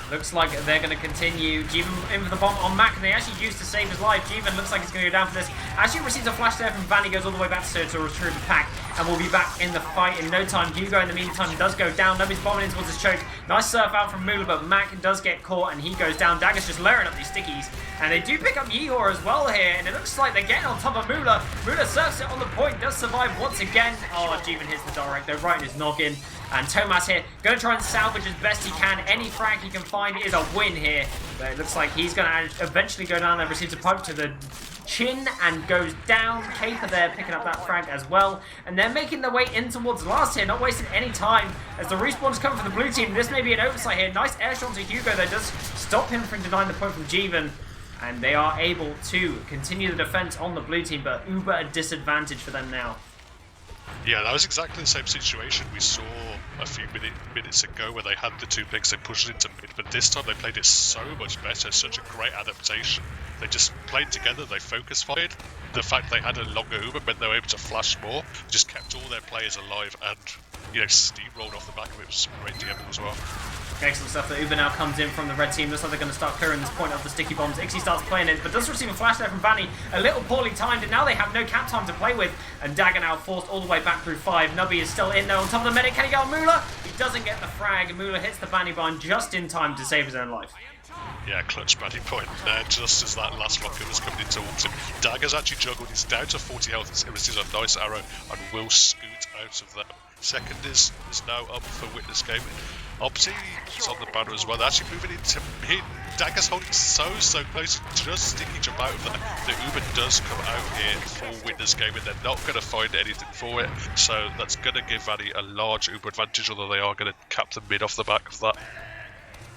Looks like they're going to continue. Jeevan in for the bomb on Mac, and they actually used to save his life. Jeevan looks like he's going to go down for this. Actually receives a flash there from Vanny, goes all the way back to retrieve the pack, and we'll be back in the fight in no time. Hugo, in the meantime, does go down. Nobody's bombing in towards his choke. Nice surf out from Moolah, but Mac does get caught, and he goes down. Dagger's just layering up these stickies, and they do pick up Yeehor as well here, and it looks like they're getting on top of Moolah. Moolah surfs it on the point, does survive once again. Oh, Jeevan hits the direct, though, right in his noggin. And Tomas here, going to try and salvage as best he can. Any frag he can find is a win here. But it looks like he's going to eventually go down there, receives a poke to the chin and goes down. Caper there picking up that frag as well. And they're making their way in towards last here, not wasting any time as the respawn's coming for the blue team. This may be an oversight here. Nice air shot to Hugo that does stop him from denying the point from Jeevan. And they are able to continue the defense on the blue team, but uber a disadvantage for them now. Yeah, that was exactly the same situation we saw a few minutes ago where they had the two picks, they pushed it into mid, but this time they played it so much better, such a great adaptation. They just played together, they focus fired. The fact they had a longer Uber meant they were able to flash more, just kept all their players alive and, you know, steamrolled off the back of it. It was great DMing as well. Excellent stuff. The Uber now comes in from the red team. Looks like they're going to start clearing this point of the sticky bombs. Ixie starts playing it, but does receive a flash there from Vanny. A little poorly timed, and now they have no cap time to play with. And Dagger now forced all the way back through 5. Nubby is still in there on top of the medic. Can he go on Moolah? He doesn't get the frag. Moolah hits the Vanny Barn just in time to save his own life. Yeah, clutch Vanny point there, just as that last rocket was coming in towards him. Dagger's actually juggled. He's down to 40 health. It receives a nice arrow and will scoot out of there. Second is now up for Witness Gaming. Opti is on the banner as well. They're actually moving into mid. Dagger's holding so close, just sticking jump out of there. The Uber does come out here for Witness Gaming. They're not going to find anything for it, so that's going to give Vanny a large Uber advantage, although they are going to cap the mid off the back of that.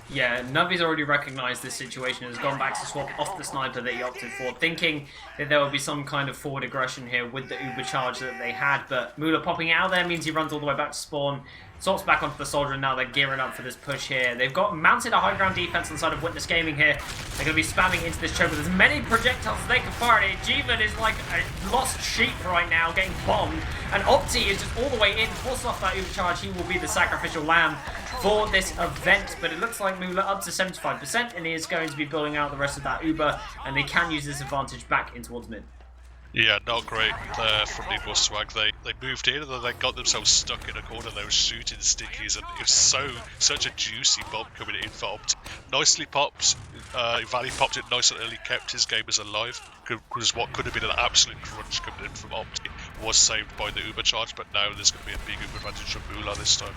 Yeah, Nubby's already recognised this situation and has gone back to swap off the sniper that he opted for, thinking that there will be some kind of forward aggression here with the Uber charge that they had, but Moolah popping out there means he runs all the way back to spawn, swaps back onto the soldier, and now they're gearing up for this push here. They've got mounted a high ground defense on the side of Witness Gaming here. They're going to be spamming into this choke with as many projectiles as they can fire at it. Jeevan is like a lost sheep right now, getting bombed, and Opti is just all the way in, forced off that Uber charge. He will be the sacrificial lamb for this event, but it looks like Moolah up to 75%, and he is going to be building out the rest of that Uber, and they can use this advantage back in towards mid. Yeah, not great from NeedMoreSwag. They moved in and then they got themselves stuck in a corner. They were shooting stickies, and it was such a juicy bomb coming in for Opti. Nicely popped. Vanny popped it nice and early, kept his gamers alive. Because what could have been an absolute crunch coming in from Opti was saved by the Uber charge, but now there's going to be a big Uber advantage from Moolah this time.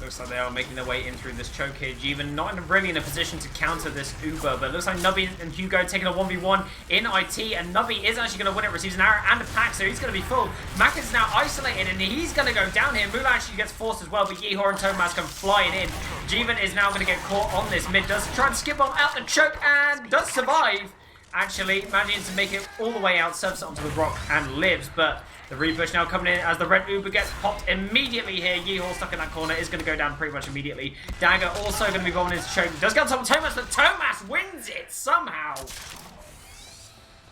Looks like they are making their way in through this choke here. Jeevan not really in a position to counter this Uber, but it looks like Nubby and Hugo taking a 1v1 in IT, and Nubby is actually going to win it, receives an arrow and a pack, so he's going to be full. Mac is now isolated, and he's going to go down here. Moolah actually gets forced as well, but Yeehor and Tomas come flying in. Jeevan is now going to get caught on this mid, does try and skip on out the choke, and does survive. Actually, managing to make it all the way out, surfs it onto the rock, and lives, but the repush now coming in as the red Uber gets popped immediately here. Yeehor stuck in that corner is going to go down pretty much immediately. Dagger also going to be bombing into choke. Does get on top of Tomas, but Tomas wins it somehow.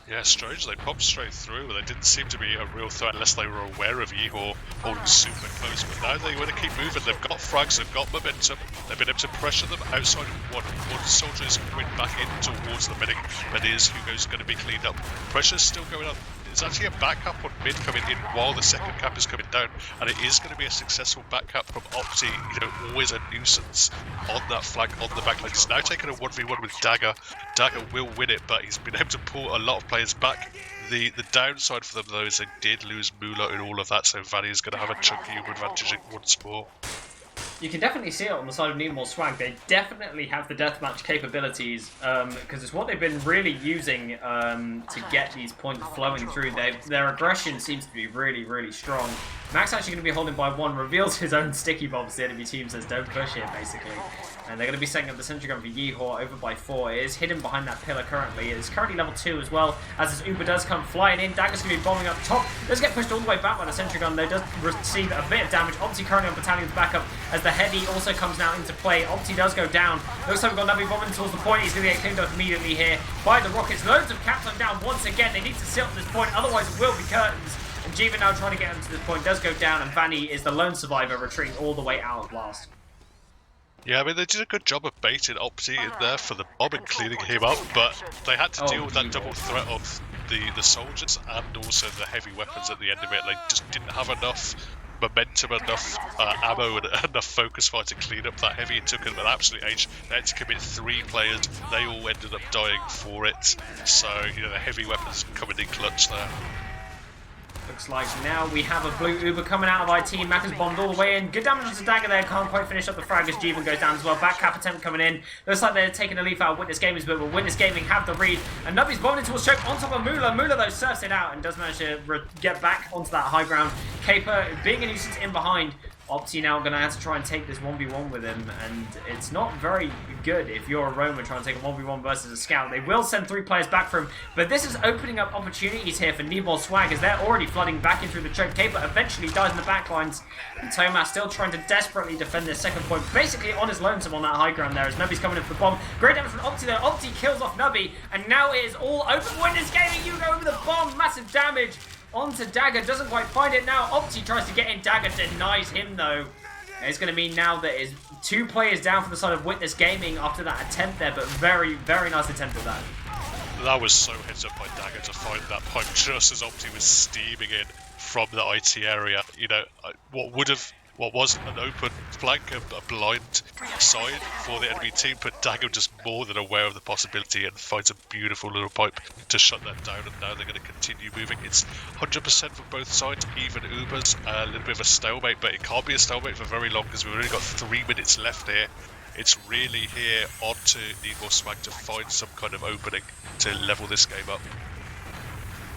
Yeah, strange. They popped straight through, but they didn't seem to be a real threat unless they were aware of Yeehor holding super close. But now they want to keep moving. They've got frags, they've got momentum. They've been able to pressure them outside of one. One soldier is going back in towards the medic, but Hugo's going to be cleaned up. Pressure's still going on. There's actually a back cap on mid coming in while the second cap is coming down, and it is going to be a successful back cap from Opti. You know, always a nuisance on that flank on the back line. He's now taking a 1v1 with Dagger. Dagger will win it, but he's been able to pull a lot of players back. The downside for them, though, is they did lose Moolah in all of that, so Vanny is going to have a chunky advantage once more. You can definitely see it on the side of NeedMoreSwag. They definitely have the deathmatch capabilities because it's what they've been really using to get these points flowing through. Their aggression seems to be really, really strong. Max actually going to be holding by 1, reveals his own sticky bombs. The enemy team says don't push here, basically. And they're going to be setting up the sentry gun for Yeehor over by 4. It is hidden behind that pillar currently. It is currently level 2 as well, as this Uber does come flying in. Dagger's going to be bombing up top. Does get pushed all the way back by the sentry gun, though. Does receive a bit of damage. Opti currently on Battalion's backup as the heavy also comes now into play. Opti does go down. Looks like we've got Navi bombing towards the point. He's going to get cleaned up immediately here by the rockets. Loads of caps on down once again. They need to sit on this point, otherwise it will be curtains. And Jiva now trying to get him to this point does go down, and Vanny is the lone survivor, retreating all the way out of Blast. Yeah, I mean, they did a good job of baiting Opti in there for the bomb and cleaning him up, but they had to deal with that double threat of the soldiers and also the heavy weapons at the end of it. They just didn't have enough momentum, enough ammo, and enough focus fire to clean up that heavy. It took them an absolute age. They had to commit 3 players. They all ended up dying for it. So, you know, the heavy weapons coming in clutch there. Looks like now we have a blue Uber coming out of IT. Mac is bombed all the way in. Good damage on the dagger there. Can't quite finish up the frag as Jeevan goes down as well. Back cap attempt coming in. Looks like they're taking a leaf out of Witness Gaming's but Witness Gaming have the read. And Nubby's bombing towards choke on top of Moolah. Moolah though surfs it out and does manage to get back onto that high ground. Caper being a nuisance in behind. Opti now going to have to try and take this 1v1 with him, and it's not very good if you're a roamer trying to take a 1v1 versus a scout. They will send 3 players back for him, but this is opening up opportunities here for NeedMoreSwag as they're already flooding back in through the choke. Caper eventually dies in the backlines, and Tomas still trying to desperately defend this second point, basically on his lonesome on that high ground there as Nubby's coming in for the bomb. Great damage from Opti there. Opti kills off Nubby, and now it is all open. Witness Gaming, you go over the bomb, massive damage. Onto Dagger, doesn't quite find it now. Opti tries to get in, Dagger denies him though. It's going to mean now that is 2 players down for the side of Witness Gaming after that attempt there, but very, very nice attempt at that. That was so heads up by Dagger to find that point just as Opti was steaming in from the IT area. You know, what was an open flank, a blind side for the enemy team, but Dagger just more than aware of the possibility and finds a beautiful little pipe to shut that down, and now they're going to continue moving. It's 100% from both sides, even Ubers, a little bit of a stalemate, but it can't be a stalemate for very long because we've only got 3 minutes left here. It's really here on to NeedMoreSwag to find some kind of opening to level this game up.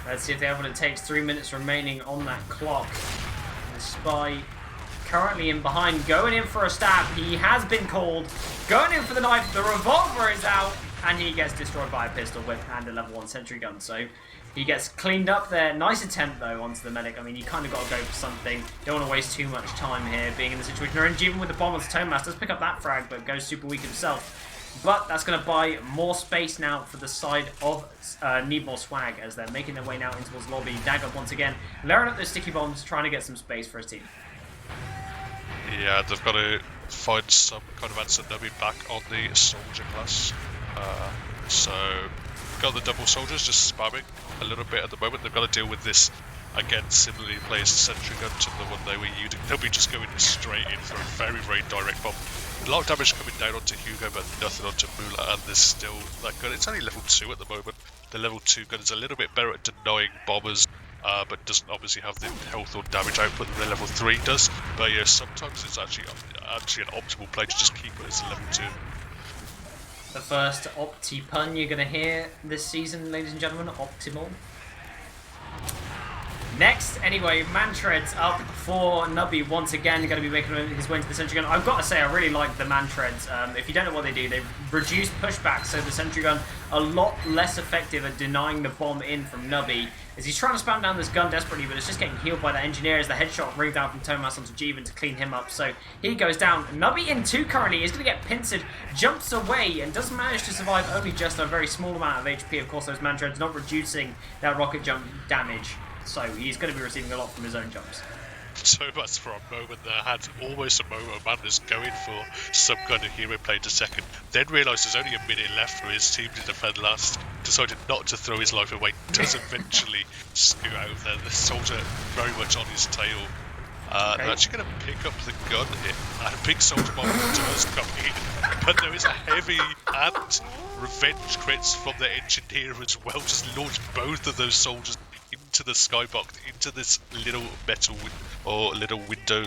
Let's see if they have what it takes. 3 minutes remaining on that clock. The Spy currently in behind, going in for a stab. He has been called. Going in for the knife. The revolver is out, and he gets destroyed by a pistol whip and a level 1 sentry gun. So he gets cleaned up there. Nice attempt though onto the medic. I mean, you kind of got to go for something. Don't want to waste too much time here, being in the situation they're in. Even with the bomb onto Tomas, does pick up that frag, but goes super weak himself. But that's going to buy more space now for the side of NeedMoreSwag as they're making their way now into his lobby. Dagger once again, layering up those sticky bombs, trying to get some space for his team. Yeah, they've got to find some kind of answer Nubby back on the soldier class. So, got the double soldiers just spamming a little bit at the moment. They've got to deal with this, again, similarly placed sentry gun to the one they were using. They'll be just going straight in for a very, very direct bomb. A lot of damage coming down onto Hugo, but nothing onto Moolah, and there's still that gun. It's only level 2 at the moment. The level 2 gun is a little bit better at denying bombers, but doesn't obviously have the health or damage output that the level 3 does. But yeah, sometimes it's actually an optimal play to just keep it as a level 2. The first Opti pun you're going to hear this season, ladies and gentlemen, optimal. Next, anyway, Mantreads up for Nubby once again, going to be making his way into the sentry gun. I've got to say, I really like the Mantreads. If you don't know what they do, they reduce pushback, so the sentry gun a lot less effective at denying the bomb in from Nubby. As he's trying to spam down this gun desperately, but it's just getting healed by the engineer as the headshot rings down from Tomas onto Jeevan to clean him up. So he goes down. Nubby in 2 currently is going to get pincered, jumps away, and does manage to survive only just a very small amount of HP. Of course, those Mantreads not reducing that rocket jump damage. So he's going to be receiving a lot from his own jumps. Tomas for a moment there had almost a moment of madness going for some kind of hero play to second, then realised there's only a minute left for his team to defend last, decided not to throw his life away, does eventually scoot out there, the soldier very much on his tail. They're actually going to pick up the gun here, and a big soldier bomb does come in, but there is a heavy and revenge crits from the engineer as well, just launch both of those soldiers into the skybox, into this little metal little window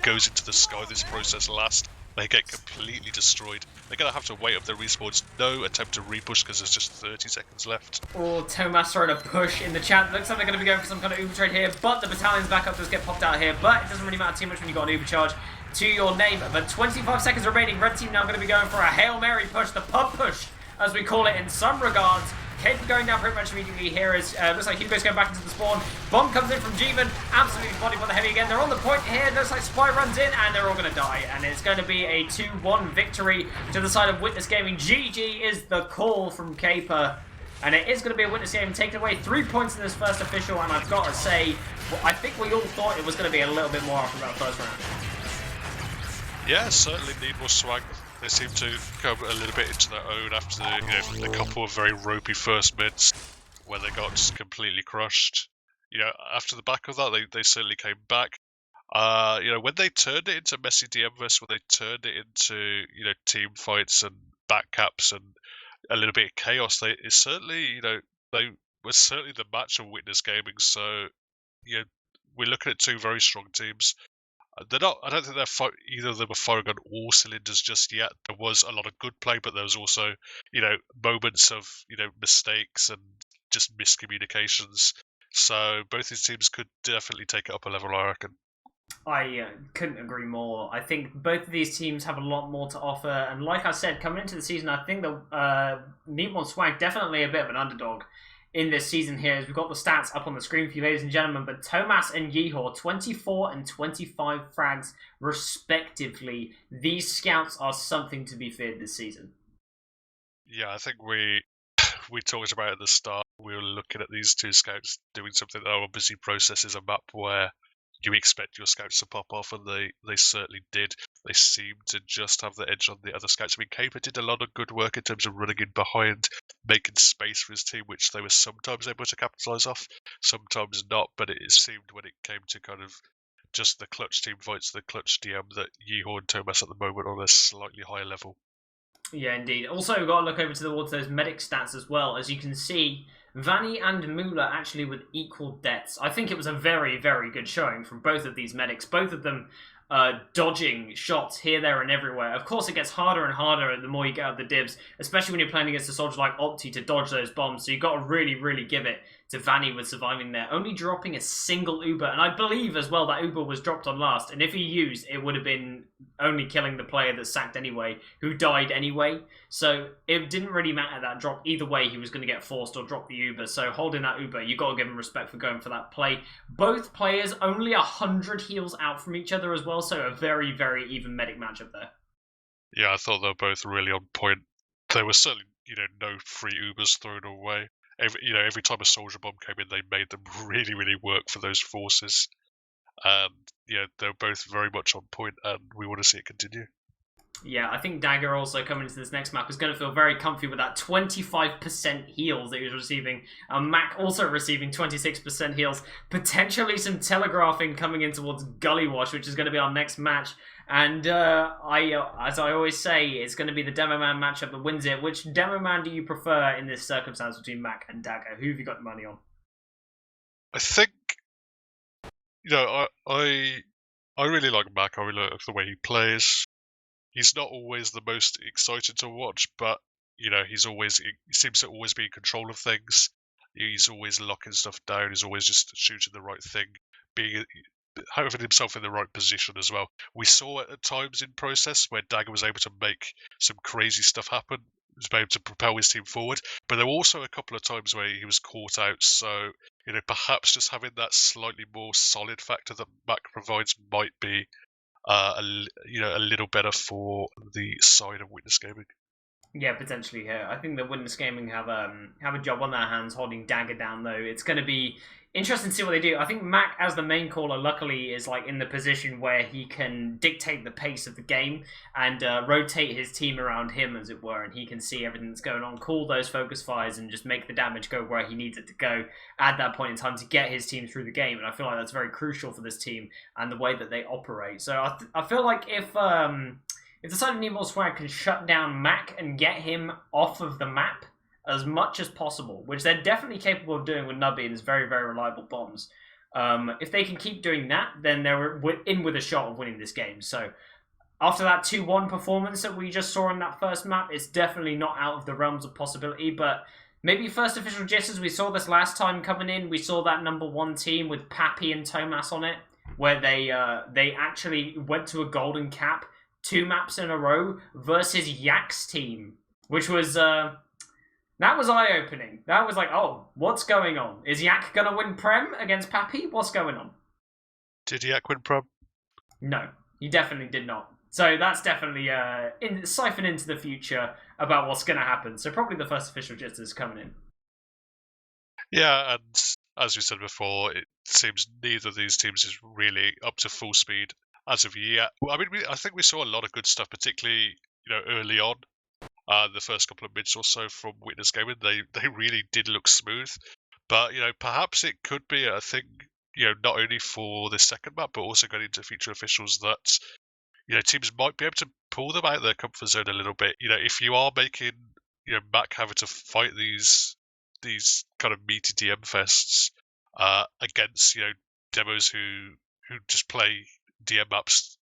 goes into the sky this process last, they get completely destroyed. They're going to have to wait up their respawns. No attempt to repush because there's just 30 seconds left. Oh, Tomas throwing a push in the chat. Looks like they're going to be going for some kind of Uber trade here, but the battalion's backup does get popped out here. But it doesn't really matter too much when you got an Uber charge to your name. But 25 seconds remaining. Red team now going to be going for a Hail Mary push, the pub push, as we call it in some regards. Cape going down pretty much immediately here as looks like Hugo's going back into the spawn. Bomb comes in from Jeevan, absolutely bodied by the heavy again. They're on the point here, looks like Spy runs in and they're all going to die. And it's going to be a 2-1 victory to the side of Witness Gaming. GG is the call from Caper. And it is going to be a Witness Gaming taking away 3 points in this first official. And I've got to say, well, I think we all thought it was going to be a little bit more after that first round. Yeah, certainly NeedMoreSwag. They seem to come a little bit into their own after a couple of very ropey first mids where they got just completely crushed. After the back of that, they certainly came back. When they turned it into messy DM versus when they turned it into team fights and backcaps and a little bit of chaos, they were certainly the match of Witness Gaming. So we're looking at two very strong teams. They're not. I don't think either of them are firing on all cylinders just yet. There was a lot of good play, but there was also, moments of, mistakes and just miscommunications. So both these teams could definitely take it up a level, I reckon. I couldn't agree more. I think both of these teams have a lot more to offer, and like I said, coming into the season, I think the NeedMoreSwag definitely a bit of an underdog in this season here, as we've got the stats up on the screen for you, ladies and gentlemen. But Tomas and Yehor, 24 and 25 frags respectively. These scouts are something to be feared this season. Yeah, I think we talked about at the start. We were looking at these two scouts doing something that obviously processes a map where you expect your scouts to pop off, and they certainly did. They seemed to just have the edge on the other scouts. I mean, Caper did a lot of good work in terms of running in behind, making space for his team, which they were sometimes able to capitalise off, sometimes not. But it seemed when it came to kind of just the clutch team fights, the clutch DM, that Yehor and Tomas at the moment are on a slightly higher level. Yeah, indeed. Also, we've got to look over towards those medic stats as well. As you can see, Vanny and Mula actually with equal deaths. I think it was a very, very good showing from both of these medics. Both of them dodging shots here, there, and everywhere. Of course, it gets harder and harder the more you get out the dibs, especially when you're playing against a soldier like Opti to dodge those bombs. So you've got to really, really give it to Vanny with surviving there, only dropping a single Uber. And I believe as well that Uber was dropped on last. And if he used, it would have been only killing the player that sacked anyway, who died anyway. So it didn't really matter that drop. Either way, he was going to get forced or drop the Uber. So holding that Uber, you've got to give him respect for going for that play. Both players only 100 heals out from each other as well. So a very, very even medic matchup there. Yeah, I thought they were both really on point. There were certainly, no free Ubers thrown away. Every time a soldier bomb came in, they made them really, really work for those forces. And they're both very much on point, and we want to see it continue. Yeah, I think Dagger also coming into this next map is going to feel very comfy with that 25% heals that he was receiving. Mac also receiving 26% heals. Potentially some telegraphing coming in towards Gully Wash, which is going to be our next match. And as I always say, it's going to be the Demo Man matchup that wins it. Which Demo Man do you prefer in this circumstance between Mac and Dagger? Who have you got the money on? I think, I really like Mac. I really like the way he plays. He's not always the most exciting to watch, but he seems to always be in control of things. He's always locking stuff down. He's always just shooting the right thing, having himself in the right position as well. We saw it at times in process where Dagger was able to make some crazy stuff happen. He was able to propel his team forward, but there were also a couple of times where he was caught out. So perhaps just having that slightly more solid factor that Mac provides might be a little better for the side of Witness Gaming. Yeah, potentially here. I think the Witness Gaming have a job on their hands holding Dagger down, though. It's going to be interesting to see what they do. I think Mac, as the main caller, luckily is in the position where he can dictate the pace of the game and rotate his team around him, as it were, and he can see everything that's going on, call those focus fires, and just make the damage go where he needs it to go at that point in time to get his team through the game. And I feel like that's very crucial for this team and the way that they operate. So I feel like if the side of NeedMoreSwag can shut down Mac and get him off of the map as much as possible, which they're definitely capable of doing with Nubby and his very, very reliable bombs, If they can keep doing that, then they're in with a shot of winning this game. So after that 2-1 performance that we just saw in that first map, it's definitely not out of the realms of possibility, but maybe first official jitters. We saw this last time coming in. We saw that #1 team with Pappy and Tomas on it, where they actually went to a golden cap 2 maps in a row versus Yak's team, which was that was eye-opening. That was like, oh, what's going on? Is Yak gonna win Prem against Pappy? What's going on? Did Yak win Prem? No, he definitely did not. So that's definitely siphon into the future about what's going to happen. So probably the first official jitters coming in. Yeah, and as we said before, it seems neither of these teams is really up to full speed as of yet. I mean, I think we saw a lot of good stuff, particularly early on. The first couple of mids or so from Witness Gaming, they really did look smooth. But perhaps it could be a thing, not only for this second map, but also going into future officials that teams might be able to pull them out of their comfort zone a little bit. If you are making Mac having to fight these kind of meaty DM fests against demos who just play DM maps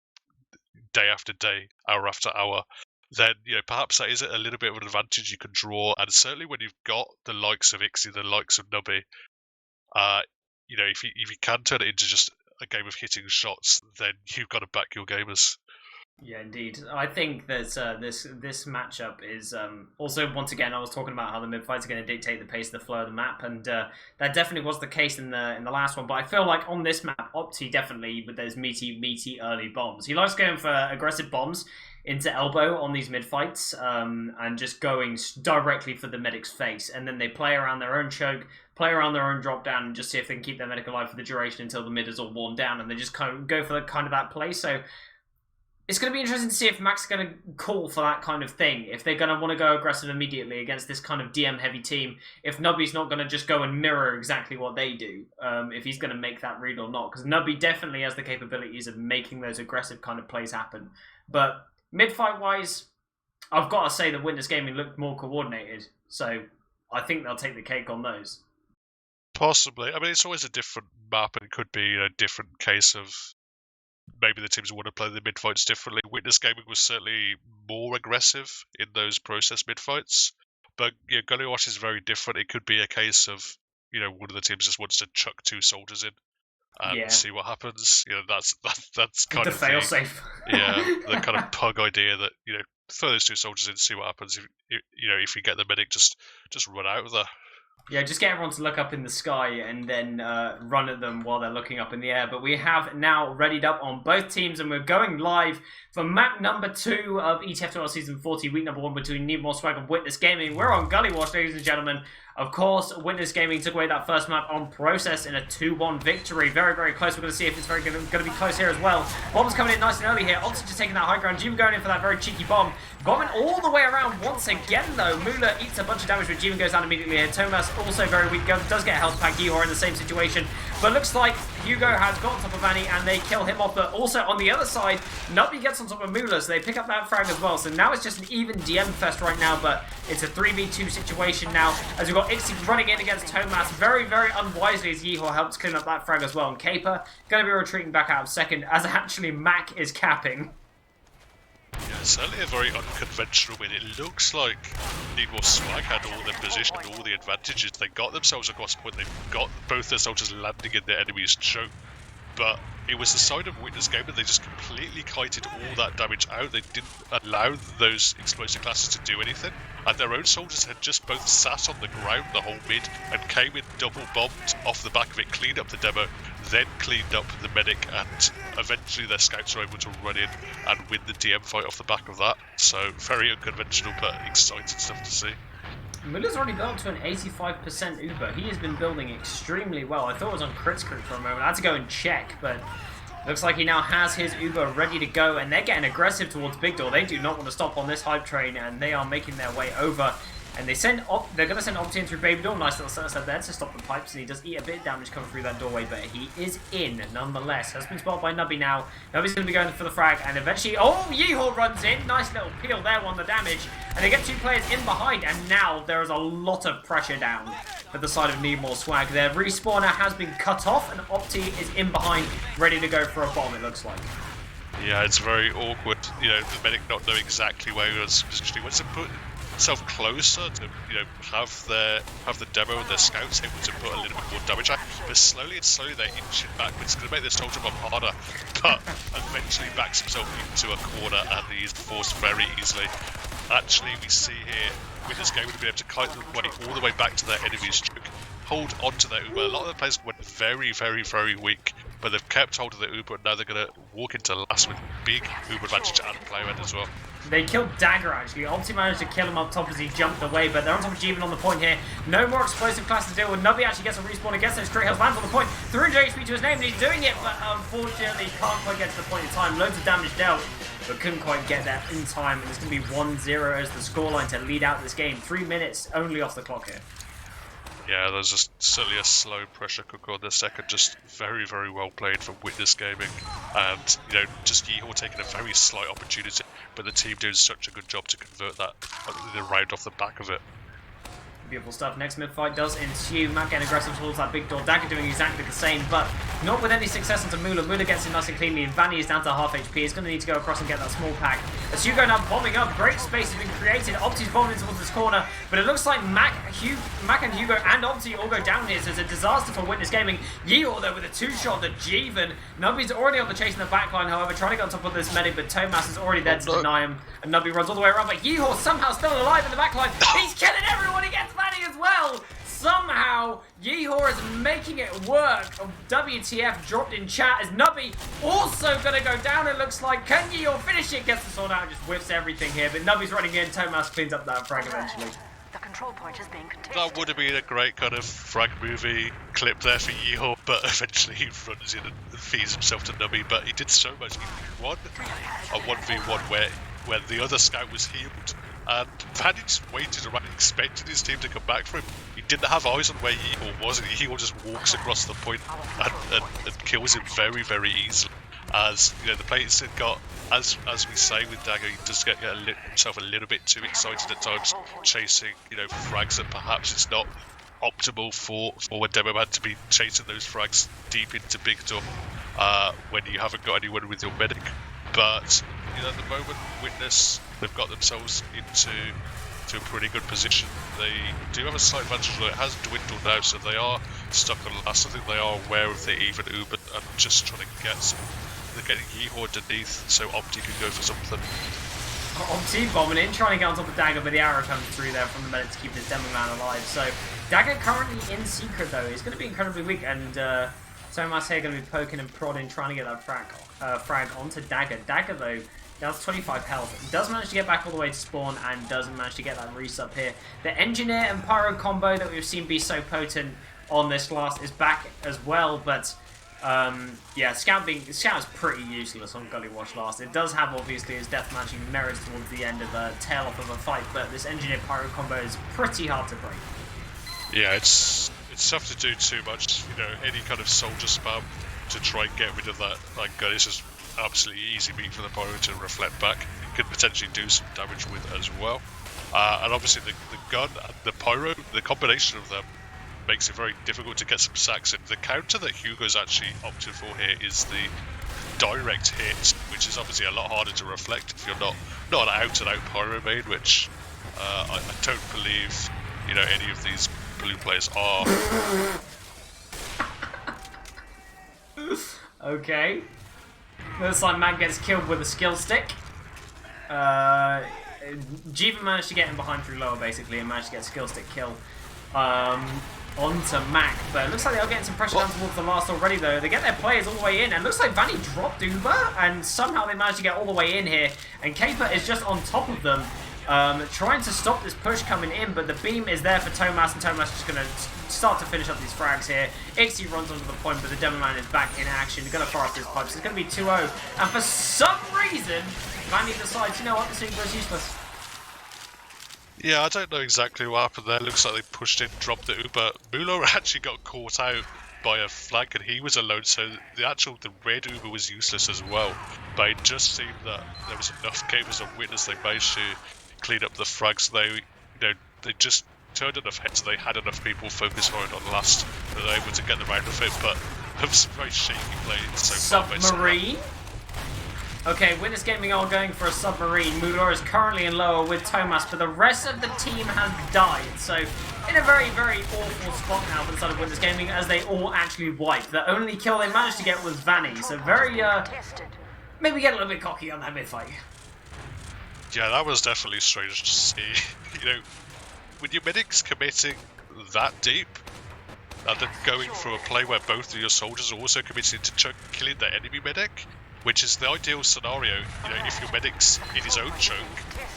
day after day, hour after hour, then perhaps that is a little bit of an advantage you can draw. And certainly when you've got the likes of Ixie, the likes of Nubby, if you can turn it into just a game of hitting shots, then you've got to back your gamers. Yeah, indeed. I think that this matchup is also, once again, I was talking about how the mid fights are going to dictate the pace of the flow of the map, and that definitely was the case in the last one. But I feel like on this map, Opti definitely, with those meaty early bombs, he likes going for aggressive bombs into elbow on these mid fights, and just going directly for the medic's face, and then they play around their own choke, play around their own drop down, and just see if they can keep their medic alive for the duration until the mid is all worn down, and they just kind of go for that play. So it's going to be interesting to see if Mac's going to call for that kind of thing, if they're going to want to go aggressive immediately against this kind of DM-heavy team, if Nubby's not going to just go and mirror exactly what they do, if he's going to make that read or not, because Nubby definitely has the capabilities of making those aggressive kind of plays happen. But mid-fight-wise, I've got to say that Witness Gaming looked more coordinated, so I think they'll take the cake on those. Possibly. I mean, it's always a different map, and it could be a different case of maybe the teams want to play the mid-fights differently. Witness Gaming was certainly more aggressive in those process mid-fights, but Gullywash is very different. It could be a case of one of the teams just wants to chuck 2 soldiers in and see what happens. That's kind the of fail-safe. The kind of pug idea that throw those 2 soldiers in, see what happens. If you get the medic, just run out of there. Yeah, just get everyone to look up in the sky and then run at them while they're looking up in the air. But we have now readied up on both teams, and we're going live for map number 2 of ETF2L Season 40, week number 1 between NeedMoreSwag and Witness Gaming. We're on Gullywash, ladies and gentlemen. Of course, Witness Gaming took away that first map on Process in a 2-1 victory. Very, very close. We're going to see if it's going to be close here as well. Bomb's coming in nice and early here. Opti just taking that high ground. Jim going in for that very cheeky bomb. Bombing all the way around once again, though. Mula eats a bunch of damage, but Jim goes down immediately here. Tomas also very weak. Does get a health pack. Ihor in the same situation. But looks like Hugo has got on top of Annie, and they kill him off. But also on the other side, Nubby gets on top of Mula, so they pick up that frag as well. So now it's just an even DM fest right now, but it's a 3v2 situation now, as we've got Ixie running in against Tomas very, very unwisely, as Yehor helps clean up that frag as well. And Caper going to be retreating back out of second, as actually Mac is capping. Yeah, certainly a very unconventional win. It looks like NeedMoreSwag had all the position, all the advantages. They got themselves across the point. They got both their soldiers landing in their enemy's choke. But it was the side of Witness Gaming, they just completely kited all that damage out. They didn't allow those explosive classes to do anything. And their own soldiers had just both sat on the ground the whole mid and came in double bombed off the back of it, cleaned up the demo, then cleaned up the medic, and eventually their scouts were able to run in and win the DM fight off the back of that. So very unconventional, but exciting stuff to see. Muller's already built to an 85% Uber. He has been building extremely well. I thought it was on crit script for a moment. I had to go and check, but looks like he now has his Uber ready to go, and they're getting aggressive towards Big Door. They do not want to stop on this hype train, and they are making their way over. And they're going to send Opti in through Baby Door. Nice little setup there to stop the pipes, and he does eat a bit of damage coming through that doorway, but he is in nonetheless. Has been spotted by Nubby now. Nubby's going to be going for the frag, and eventually, oh, Yehor runs in. Nice little peel there on the damage, and they get 2 players in behind, and now there is a lot of pressure down. for the side of NeedMoreSwag. Their respawner has been cut off, and Opti is in behind, ready to go for a bomb, it looks like. Yeah, it's very awkward, you know, the medic not knowing exactly where he was positioning. Once they put himself closer to, you know, have the demo and their scouts able to put a little bit more damage out, but slowly and slowly they're inching backwards. It's going to make this total bomb harder, but eventually backs himself into a corner and he's forced very easily. Actually, we see here with this game, we've been able to kite the money all the way back to their enemy's choke, hold onto their Uber. A lot of the players went very, very, very weak, but they've kept hold of the Uber, and now they're going to walk into last with big Uber advantage and player end as well. They killed Dagger, actually. Opti managed to kill him up top as he jumped away, but they're on top of Jeevan on the point here. No more explosive class to deal with. Nubby actually gets a respawn against those straight hills, lands on the point. 300 HP to his name, and he's doing it, but unfortunately can't quite get to the point in time. Loads of damage dealt, but couldn't quite get there in time, and it's going to be 1-0 as the scoreline to lead out this game. 3 minutes only off the clock here. Yeah, there's just certainly a slow pressure cooker on the second, just very, very well played from Witness Gaming. And, you know, just Yeehor taking a very slight opportunity, but the team doing such a good job to convert that round off the back of it. Beautiful stuff. Next mid-fight does ensue. Matt getting aggressive towards that big door. Dagger doing exactly the same, but not with any success onto Mula. Mula gets him nice and cleanly, and Vanny is down to half HP. He's going to need to go across and get that small pack. As Hugo now bombing up, great space has been created. Opti's bombing towards this corner, but it looks like Mac and Hugo and Opti all go down here, so it's a disaster for Witness Gaming. Yeehor, though, with a two-shot to Jeevan. Nubby's already on the chase in the backline, however, trying to get on top of this medic, but Tomas is already there to deny him, and Nubby runs all the way around, but Yeehor somehow still alive in the backline. He's killing everyone. He gets Vanny as well. Somehow, Yeehor is making it work. WTF dropped in chat as Nubby also going to go down, it looks like. Can Yeehor finish it? Gets the sword out and just whips everything here. But Nubby's running in. Tomas cleans up that frag eventually. The control point is being contested. That would have been a great kind of frag movie clip there for Yeehor, but eventually he runs in and feeds himself to Nubby. But he did so much. He won a 1v1 where the other scout was healed. And Vanny just waited around, expected his team to come back for him. He didn't have eyes on where Yeehor was, and Yeehor just walks across the point and kills him very, very easily. As you know, the players had got, as we say with Dagger, he does get himself a little bit too excited at times, chasing, you know, frags that perhaps it's not optimal for a demo man to be chasing those frags deep into big door when you haven't got anyone with your medic. But you know, at the moment, Witness, they've got themselves into a pretty good position. They do have a slight advantage, though it has dwindled now, so they are stuck on last. I think they are aware of the even Uber and just trying to get some. They're getting Yeehor underneath, so Opti can go for something. Opti bombing in, trying to get on top of Dagger, but the arrow comes through there from the medic to keep this demo man alive. So Dagger currently in secret though. He's going to be incredibly weak, and Tomas here going to be poking and prodding, trying to get that frag onto Dagger. Dagger though, that's 25 health. Does manage to get back all the way to spawn and doesn't manage to get that resup here. The Engineer and Pyro combo that we've seen be so potent on this last is back as well, but yeah, Scout is pretty useless on Gully Watch last. It does have obviously his death matching merits towards the end of a tail off of a fight, but this Engineer Pyro combo is pretty hard to break. Yeah, it's tough to do too much. You know, any kind of soldier spam to try and get rid of that gun is just absolutely easy meat for the Pyro to reflect back. It could potentially do some damage with as well. And obviously the gun and the Pyro, the combination of them makes it very difficult to get some sacks in. The counter that Hugo's actually opted for here is the direct hit, which is obviously a lot harder to reflect if you're not an out-and-out Pyro main, which I don't believe, you know, any of these blue players are. Okay. Looks like Matt gets killed with a skill stick. Jeevan managed to get him behind through lower basically and managed to get a skill stick kill onto Mac. But it looks like they are getting some pressure down towards the last already though. They get their players all the way in and looks like Vanny dropped Uber and somehow they managed to get all the way in here. And Caper is just on top of them. Trying to stop this push coming in, but the beam is there for Tomas, and Tomas is just going to start to finish up these frags here. Ixie runs onto the point, but the Demo Man is back in action. They're going to fire off his pipes. It's going to be 2-0, and for some reason, Vanny decides, you know what, this Uber is useless. Yeah, I don't know exactly what happened there. Looks like they pushed in, dropped the Uber. Mulo actually got caught out by a flank and he was alone, so the red Uber was useless as well. But it just seemed that there was enough gamers on Witness they managed to clean up the frags. They just turned enough heads, they had enough people focused on it on last, that they were able to get them out of it, but it was very shaky play so far. Submarine? Okay, Witness Gaming are going for a submarine. Muller is currently in lower with Thomas, but the rest of the team has died. So, in a very, very awful spot now for the side of Witness Gaming, as they all actually wiped. The only kill they managed to get was Vanny. So very, maybe get a little bit cocky on that mid-fight. Yeah, that was definitely strange to see. You know, with your medics committing that deep, and then going through a play where both of your soldiers are also committed to killing the enemy medic, which is the ideal scenario, you know, if your medic's in his own choke,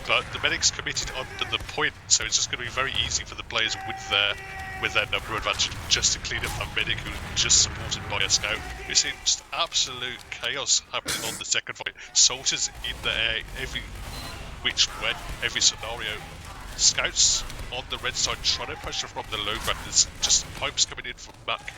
but the medic's committed under the point, so it's just going to be very easy for the players with their number advantage just to clean up that medic who's just supported by a scout. We've seen just absolute chaos happening on the second fight. Soldiers in the air, every which way, every scenario. Scouts on the red side trying to pressure from the low ground. There's just pipes coming in from Mac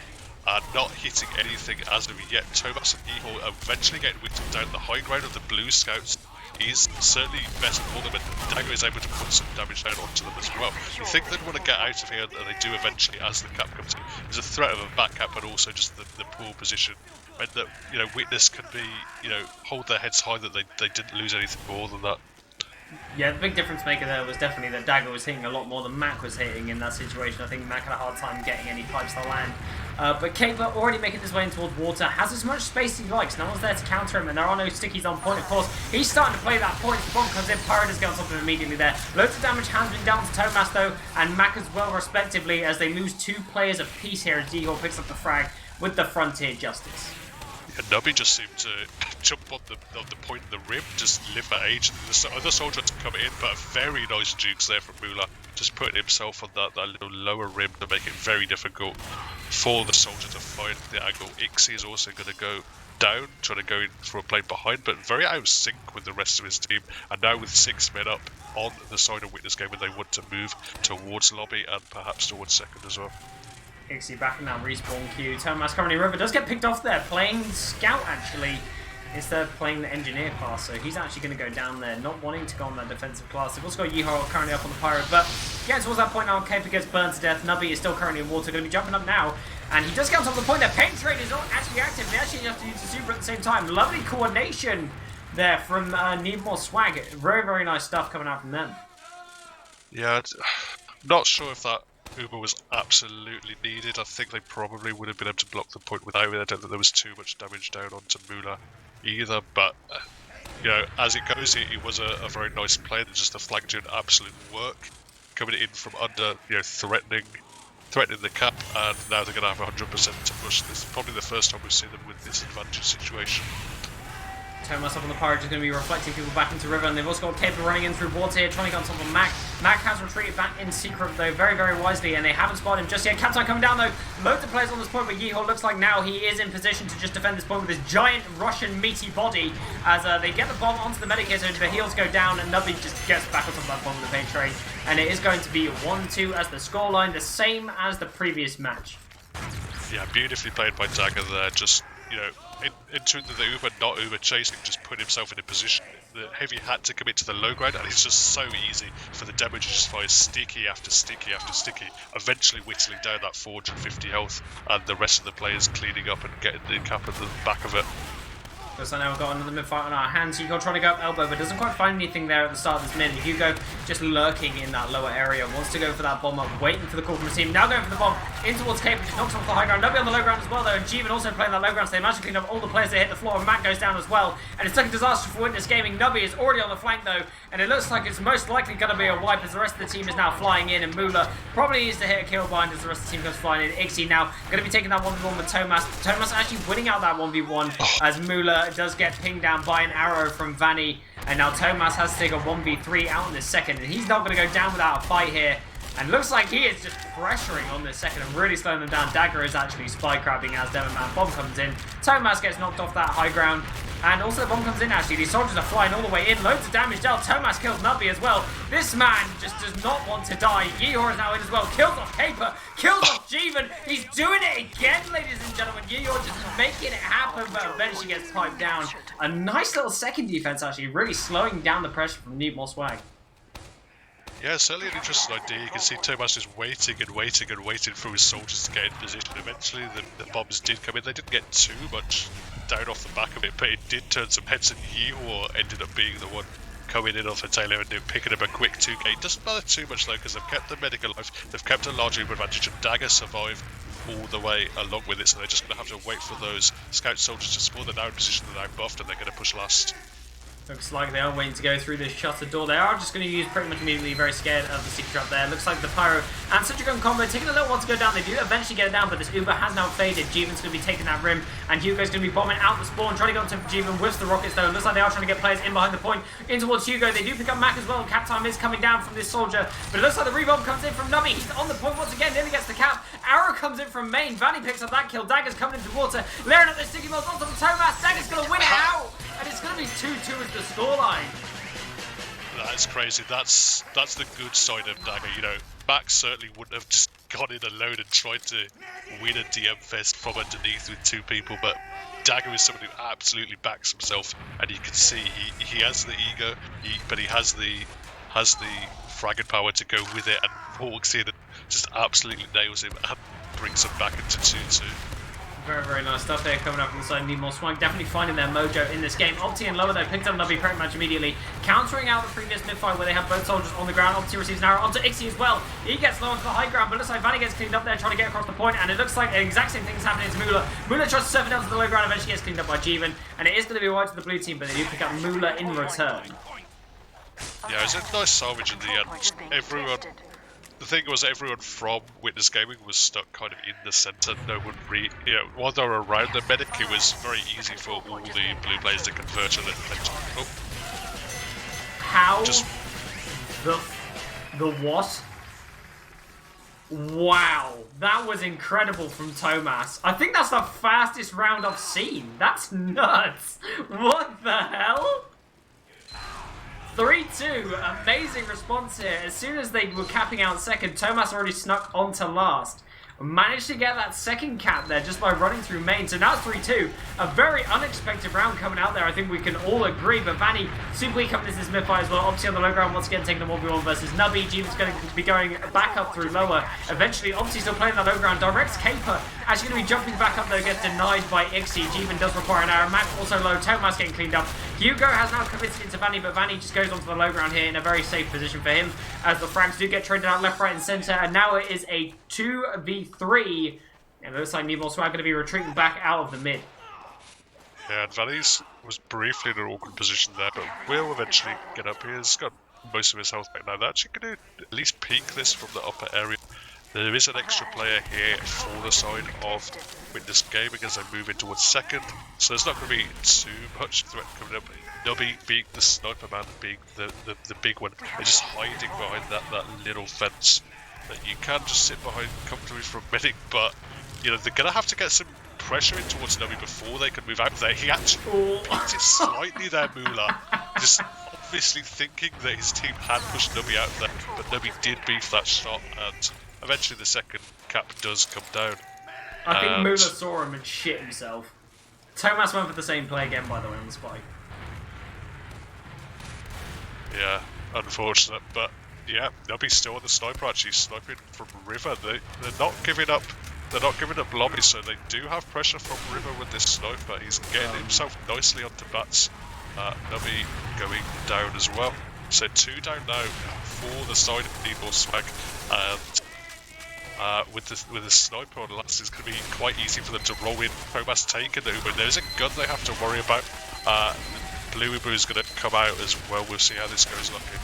and not hitting anything as of yet. Thomas and Ehor eventually getting whittled down. The high ground of the blue scouts is certainly better for them, and Dagger is able to put some damage down onto them as well. You think they'd want to get out of here, and they do eventually as the cap comes in. There's a threat of a back cap, but also just the poor position meant that, you know, Witness can be, you know, hold their heads high that they didn't lose anything more than that. Yeah, the big difference maker there was definitely that Dagger was hitting a lot more than Mac was hitting in that situation. I think Mac had a hard time getting any pipes to land. But Caper, already making his way in towards water, has as much space as he likes. No one's there to counter him, and there are no stickies on point, of course. He's starting to play that point. The bomb comes in, Pyrodas get on top of him immediately there. Loads of damage handing down to Thomas, though, and Mac as well, respectively, as they lose 2 players apiece here as Dehor picks up the frag with the Frontier Justice. And Nubby just seemed to jump on the point of the rim, just live that age. The other soldier had to come in, but a very nice jukes there from Mula, just putting himself on that little lower rim to make it very difficult for the soldier to find the angle. Ixie is also going to go down, trying to go in for a play behind, but very out of sync with the rest of his team. And now with 6 men up on the side of Witness Game, and they want to move towards lobby and perhaps towards second as well. Ixie back in that respawn queue. Thomas currently River does get picked off there, playing Scout actually, instead of playing the Engineer class, so he's actually going to go down there, not wanting to go on that defensive class. They've also got Yihoro currently up on the Pyro, but getting towards that point now, Caper gets burned to death. Nubby is still currently in water, going to be jumping up now, and he does get on top of the point there. Paint Trade is not actually active, they actually have to use the super at the same time. Lovely coordination there from NeedMoreSwag. Very, very nice stuff coming out from them. Yeah, not sure if that Uber was absolutely needed. I think they probably would have been able to block the point without it. I don't think there was too much damage down onto Mula either, but you know, as it goes, he was a very nice player. Just the flag doing absolute work, coming in from under, you know, threatening the cap, and now they're going to have 100% to push. This is probably the first time we've seen them with this advantage situation. Thomas up on the Pyro is going to be reflecting people back into River, and they've also got Caper running in through water here, trying to get on top of Mac. Mac has retreated back in secret, though, very, very wisely, and they haven't spotted him just yet. Captain coming down, though. Loads of players on this point, but Yihor looks like now he is in position to just defend this point with his giant Russian meaty body, as they get the bomb onto the medic here, so the heals go down, and Nubby just gets back on top of that bomb with the paint train. And it is going to be 1-2 as the scoreline, the same as the previous match. Yeah, beautifully played by Dagger there, just, you know, into the Uber, not Uber chasing, just put himself in a position. The Heavy had to commit to the low ground, and it's just so easy for the damage to just fire sticky after sticky after sticky, eventually whittling down that 450 health, and the rest of the players cleaning up and getting the cap at the back of it. So now we've got another mid-fight on our hands. Hugo trying to go up elbow, but doesn't quite find anything there at the start of this mid. Hugo just lurking in that lower area, wants to go for that bomb up, waiting for the call from his team. Now going for the bomb in towards Cape, which knocks off the high ground. Nobody on the low ground as well, though. And Jeevan also playing that low ground, so they managed to clean up all the players that hit the floor, and Matt goes down as well. And it's like a disaster for Witness Gaming. Nubby is already on the flank, though, and it looks like it's most likely going to be a wipe as the rest of the team is now flying in, and Mula probably needs to hit a kill bind as the rest of the team goes flying in. Ixie now going to be taking that 1v1 with Thomas. Thomas actually winning out that 1v1 as Mula does get pinged down by an arrow from Vanny, and now Thomas has to take a 1v3 out in this second, and he's not going to go down without a fight here, and looks like he is just pressuring on this second and really slowing them down. Dagger is actually spy crabbing as Demonman. Bomb comes in, Thomas gets knocked off that high ground, and also the bomb comes in actually. These soldiers are flying all the way in, loads of damage dealt. Thomas kills Nubby as well. This man just does not want to die. Yihor is now in as well, kills off Caper, kills off Jeevan. He's doing it again, ladies and gentlemen. Yihor just making it happen, but eventually gets piped down. A nice little second defense actually, really slowing down the pressure from NeedMoreSwag. Yeah, certainly an interesting idea. You can see Tomas is waiting and waiting and waiting for his soldiers to get in position. Eventually, the bombs did come in. They didn't get too much down off the back of it, but it did turn some heads, and Ewar ended up being the one coming in off a Taylor and picking up a quick 2K. It doesn't matter too much, though, because they've kept the medic alive. They've kept a large Uber advantage, and Dagger survived all the way along with it, so they're just going to have to wait for those scout soldiers to spawn. They're now in position, they're now buffed, and they're going to push last. Looks like they are waiting to go through this shutter door. They are just going to use pretty much immediately, very scared of the secret trap there. Looks like the Pyro and Centric Gun combo taking a little while to go down. They do eventually get it down, but this Uber has now faded. Jeevan's going to be taking that rim, and Hugo's going to be bombing out the spawn, trying to get onto Jeevan with the rockets though. Looks like they are trying to get players in behind the point, in towards Hugo. They do pick up Mac as well. Cap time is coming down from this soldier, but it looks like the rebomb comes in from Nubby. He's on the point once again, nearly gets the cap. Arrow comes in from main. Vanny picks up that kill. Dagger's coming into water, layering up those sticky balls onto the Tomas. Dagger's going to win it out, and it's going to be 2-2 as the scoreline. That's crazy. That's the good side of Dagger. You know, Max certainly wouldn't have just gone in alone and tried to win a DM fest from underneath with two people, but Dagger is someone who absolutely backs himself, and you can see he has the ego, but he has the fragging power to go with it, and walks in and just absolutely nails him and brings him back into 2-2. Very, very nice stuff there coming up from the side of NeedMoreSwag. Definitely finding their mojo in this game. Opti and Lower though picked up Nubby pretty much immediately, countering out the previous mid-fight where they have both soldiers on the ground. Opti receives an arrow onto Ixie as well. He gets low onto the high ground, but looks like Vanny gets cleaned up there trying to get across the point, and it looks like the exact same thing is happening to Moolah. Moolah tries to surf it down to the low ground, eventually gets cleaned up by Jeevan, and it is going to be wide to the blue team, but they do pick up Moolah in return. Yeah, it was a nice salvage in the end. The thing was, everyone from Witness Gaming was stuck kind of in the centre. No one while they were around the medic, it was very easy for all the blue players to converge on it. How? The what? Wow, that was incredible from Tomas. I think that's the fastest round I've seen. That's nuts. What the hell? 3-2, amazing response here. As soon as they were capping out second, Tomas already snuck onto last. Managed to get that second cap there just by running through main. So now it's 3-2. A very unexpected round coming out there, I think we can all agree. But Vanny, super weak coming into this mid-fight as well. Obviously on the low ground, once again taking the 1v1 versus Nubby. Jeevan's going to be going back up through lower. Eventually, obviously still playing the low ground. Directs Caper. Actually going to be jumping back up though, gets denied by Ixie. Jeevan does require an arrow. Mac also low. Tomas getting cleaned up. Hugo has now committed into Vanny, but Vanny just goes onto the low ground here in a very safe position for him, as the frags do get traded out left, right, and centre. And now it is a 2v3, and it looks like NeedMoreSwag going to be retreating back out of the mid. Yeah, and Vanny's was briefly in an awkward position there, but will eventually get up here. He's got most of his health back now. They're actually going to at least peek this from the upper area. There is an extra player here for the side of Witness Gaming as they move in towards second, so there's not going to be too much threat coming up. Nubby being the sniper man, being the big one, they're just hiding behind that little fence that you can just sit behind comfortably from medic, but you know they're going to have to get some pressure in towards Nubby before they can move out there. He actually beats it slightly there, Moolah, just obviously thinking that his team had pushed Nubby out there, but Nubby did beef that shot, and eventually the second cap does come down. I think Moolah saw him and shit himself. Tomas went for the same play again, by the way, on the spike. Yeah, unfortunate, but yeah, Nubby's still on the sniper, actually sniping from River. They're not giving up. They're not giving up lobby, so they do have pressure from River with this sniper. He's getting himself nicely onto bats. Nubby going down as well. So 2 down now for the side of NeedMoreSwag, and with the sniper on last, it's going to be quite easy for them to roll in. Tomas taking the Uber. There's a gun they have to worry about. Blue Uber is going to come out as well. We'll see how this goes looking.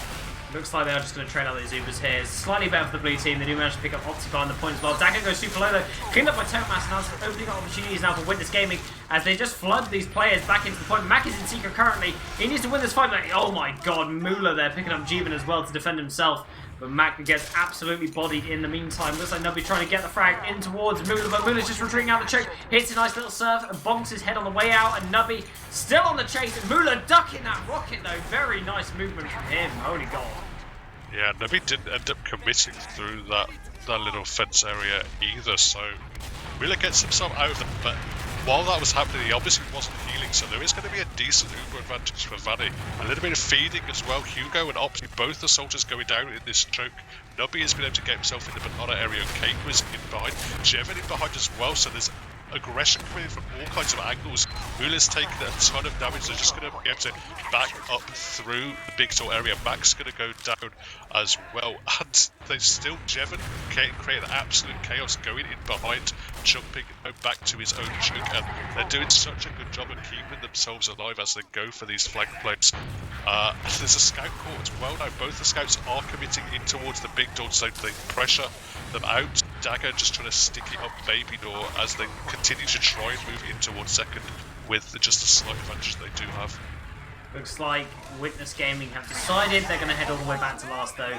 Looks like they are just going to trade out these Ubers here. Slightly better for the blue team. They do manage to pick up Opti behind the point as well. Dagger goes super low though. Cleaned up by Tomas, and that's opening up opportunities now for Witness Gaming as they just flood these players back into the point. Mac is in secret currently. He needs to win this fight. Like, oh my god, Moolah there picking up Jeevan as well to defend himself. But Mac gets absolutely bodied in the meantime. Looks like Nubby trying to get the frag in towards Moolah, but Moolah's just retreating out the choke. Hits a nice little surf and bonks his head on the way out, and Nubby still on the chase. And Moolah ducking that rocket though. Very nice movement from him. Holy god. Yeah, Nubby didn't end up committing through that little fence area either, so Moolah gets himself out of it. But while that was happening, he obviously wasn't healing, so there is going to be a decent Uber advantage for Vanny. A little bit of feeding as well. Hugo and Opti, both the soldiers going down in this choke. Nubby has been able to get himself in the banana area, and Kate was in behind. Jevon in behind as well, so there's aggression coming in from all kinds of angles. Mula's taken a ton of damage. They're just going to be able to back up through the big door area. Mac's going to go down as well, and they still Jevon create absolute chaos going in behind, jumping back to his own choke, and they're doing such a good job of keeping themselves alive as they go for these flank plays. There's a scout court as well now. Both the scouts are committing in towards the big door, so they pressure them out. Dagger just trying to stick it up baby door as they continue to try and move in towards second with just a slight advantage they do have. Looks like Witness Gaming have decided they're going to head all the way back to last though,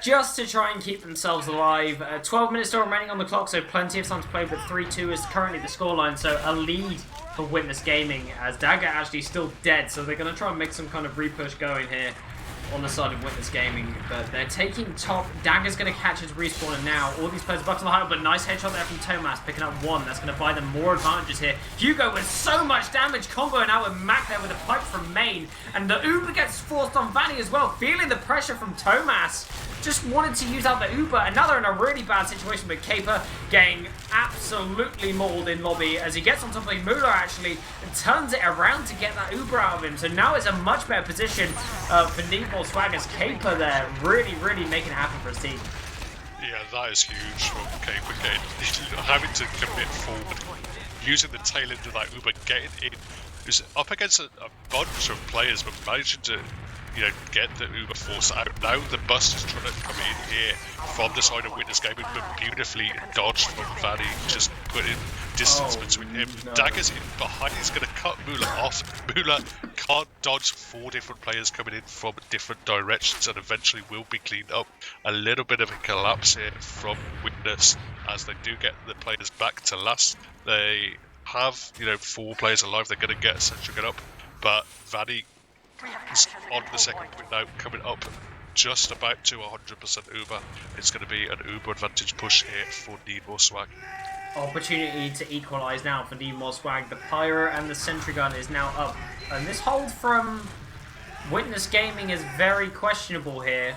just to try and keep themselves alive. 12 minutes still remaining on the clock, so plenty of time to play, but 3-2 is currently the scoreline, so a lead for Witness Gaming as Dagger actually still dead, so they're going to try and make some kind of repush going here on the side of Witness Gaming, but they're taking top. Dagger's going to catch his respawn, and now all these players back to the hideout, but nice headshot there from Tomas, picking up one. That's going to buy them more advantages here. Hugo with so much damage, comboing out with Mac there with a pipe from main, and the Uber gets forced on Vanny as well, feeling the pressure from Tomas. Just wanted to use out the Uber, and now they're in a really bad situation with Caper getting absolutely mauled in lobby as he gets on top of Mula actually and turns it around to get that Uber out of him. So now it's a much better position for NeedMoreSwag as Caper there really making it happen for his team. Yeah, that is huge from Caper having to commit forward, using the tail end of that Uber, getting in. He's up against a bunch of players, but managing to get the Uber force out. Now the bus is trying to come in here from the side of Witness Gaming, but beautifully dodged from Vanny, just putting distance between him. No. Dagger's in behind, he's going to cut Mula off. Mula can't dodge 4 different players coming in from different directions and eventually will be cleaned up. A little bit of a collapse here from Witness as they do get the players back to last. They have, 4 players alive, they're going to get centric up, but Vanny is on the second point now, coming up just about to 100% Uber. It's going to be an Uber advantage push here for NeedMoreSwag. Opportunity to equalise now for NeedMoreSwag. The Pyro and the Sentry Gun is now up. And this hold from Witness Gaming is very questionable here.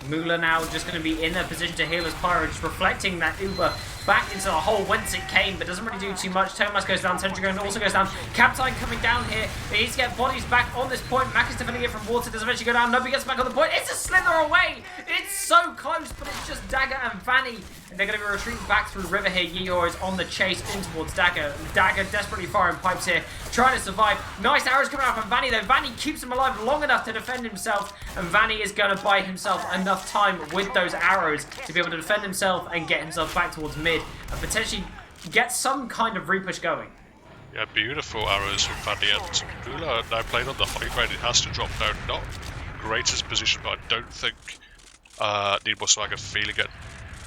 Mula now just going to be in a position to heal his Pyro, just reflecting that Uber back into the hole whence it came, but doesn't really do too much. Tomas goes down, Sentry Gun also goes down. Captain coming down here. He needs to get bodies back on this point. Mac is defending it from water, does eventually go down. Nobody gets back on the point. It's a slither away. It's so close, but it's just Dagger and Vanny. And they're going to be retreating back through river here. Yeehor is on the chase in towards Dagger. Dagger desperately firing pipes here, trying to survive. Nice arrows coming out from Vanny though. Vanny keeps him alive long enough to defend himself, and Vanny is going to buy himself enough time with those arrows to be able to defend himself and get himself back towards mid and potentially get some kind of repush going. Yeah, beautiful arrows from Vanny, and Mula now playing on the high ground. It has to drop down. Not greatest position, but I don't think NeedMoreSwag are feeling it.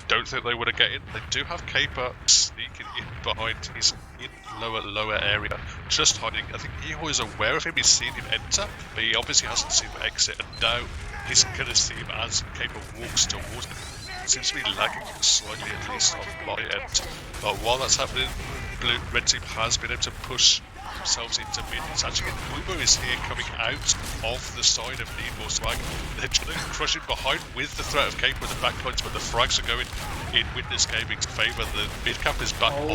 Don't think they would have get in. They do have Caper sneaking in behind. He's in lower area, just hiding. I think Yeehor is aware of him. He's seen him enter, but he obviously hasn't seen him exit. And now he's going to see him as Caper walks towards him. Seems to be lagging slightly, at least on my end. But while that's happening, Red Team has been able to push themselves into mid. It's actually Uber is here coming out of the side of NeedMoreSwag. They're trying to crush it behind with the threat of Cape with the backpoints, but the frags are going in Witness Gaming's favour. The mid cap is back on.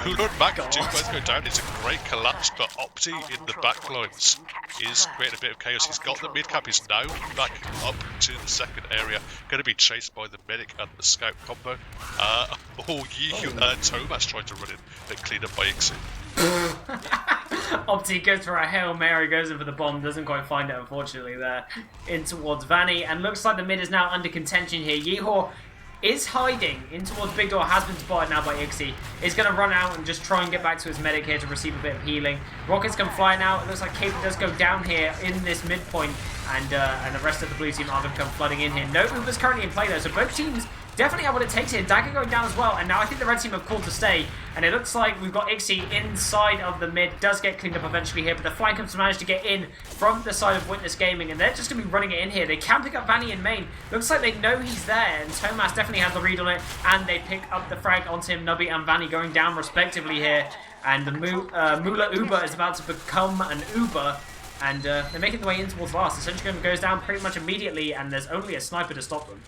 Mula and Mac do both go down. It's a great collapse, but Opti in the backlines is creating a bit of chaos. He's got the mid cap, is now back up to the second area. Going to be chased by the medic and the scout combo. Tomas tried to run in, but cleaned up by Ixie. Opti goes for a Hail Mary, goes in for the bomb, doesn't quite find it unfortunately there, in towards Vanny, and looks like the mid is now under contention here. Yeehor is hiding in towards Big Door, has been spotted now by Ixie. Is going to run out and just try and get back to his medic here to receive a bit of healing. Rockets come flying out. It looks like Cape does go down here in this midpoint, and the rest of the blue team are going to come flooding in here. No Uber's currently in play though, so both teams definitely have what it takes here. Dagger going down as well, and now I think the red team have called to stay, and it looks like we've got Ixie inside of the mid. Does get cleaned up eventually here, but the flank has managed to get in from the side of Witness Gaming, and they're just going to be running it in here. They can pick up Vanny in main. Looks like they know he's there, and Tomas definitely has the read on it, and they pick up the frag onto him. Nubby and Vanny going down respectively here. And the Mula Uber is about to become an Uber, and they're making their way in towards last. The sentry gun goes down pretty much immediately, and there's only a sniper to stop them.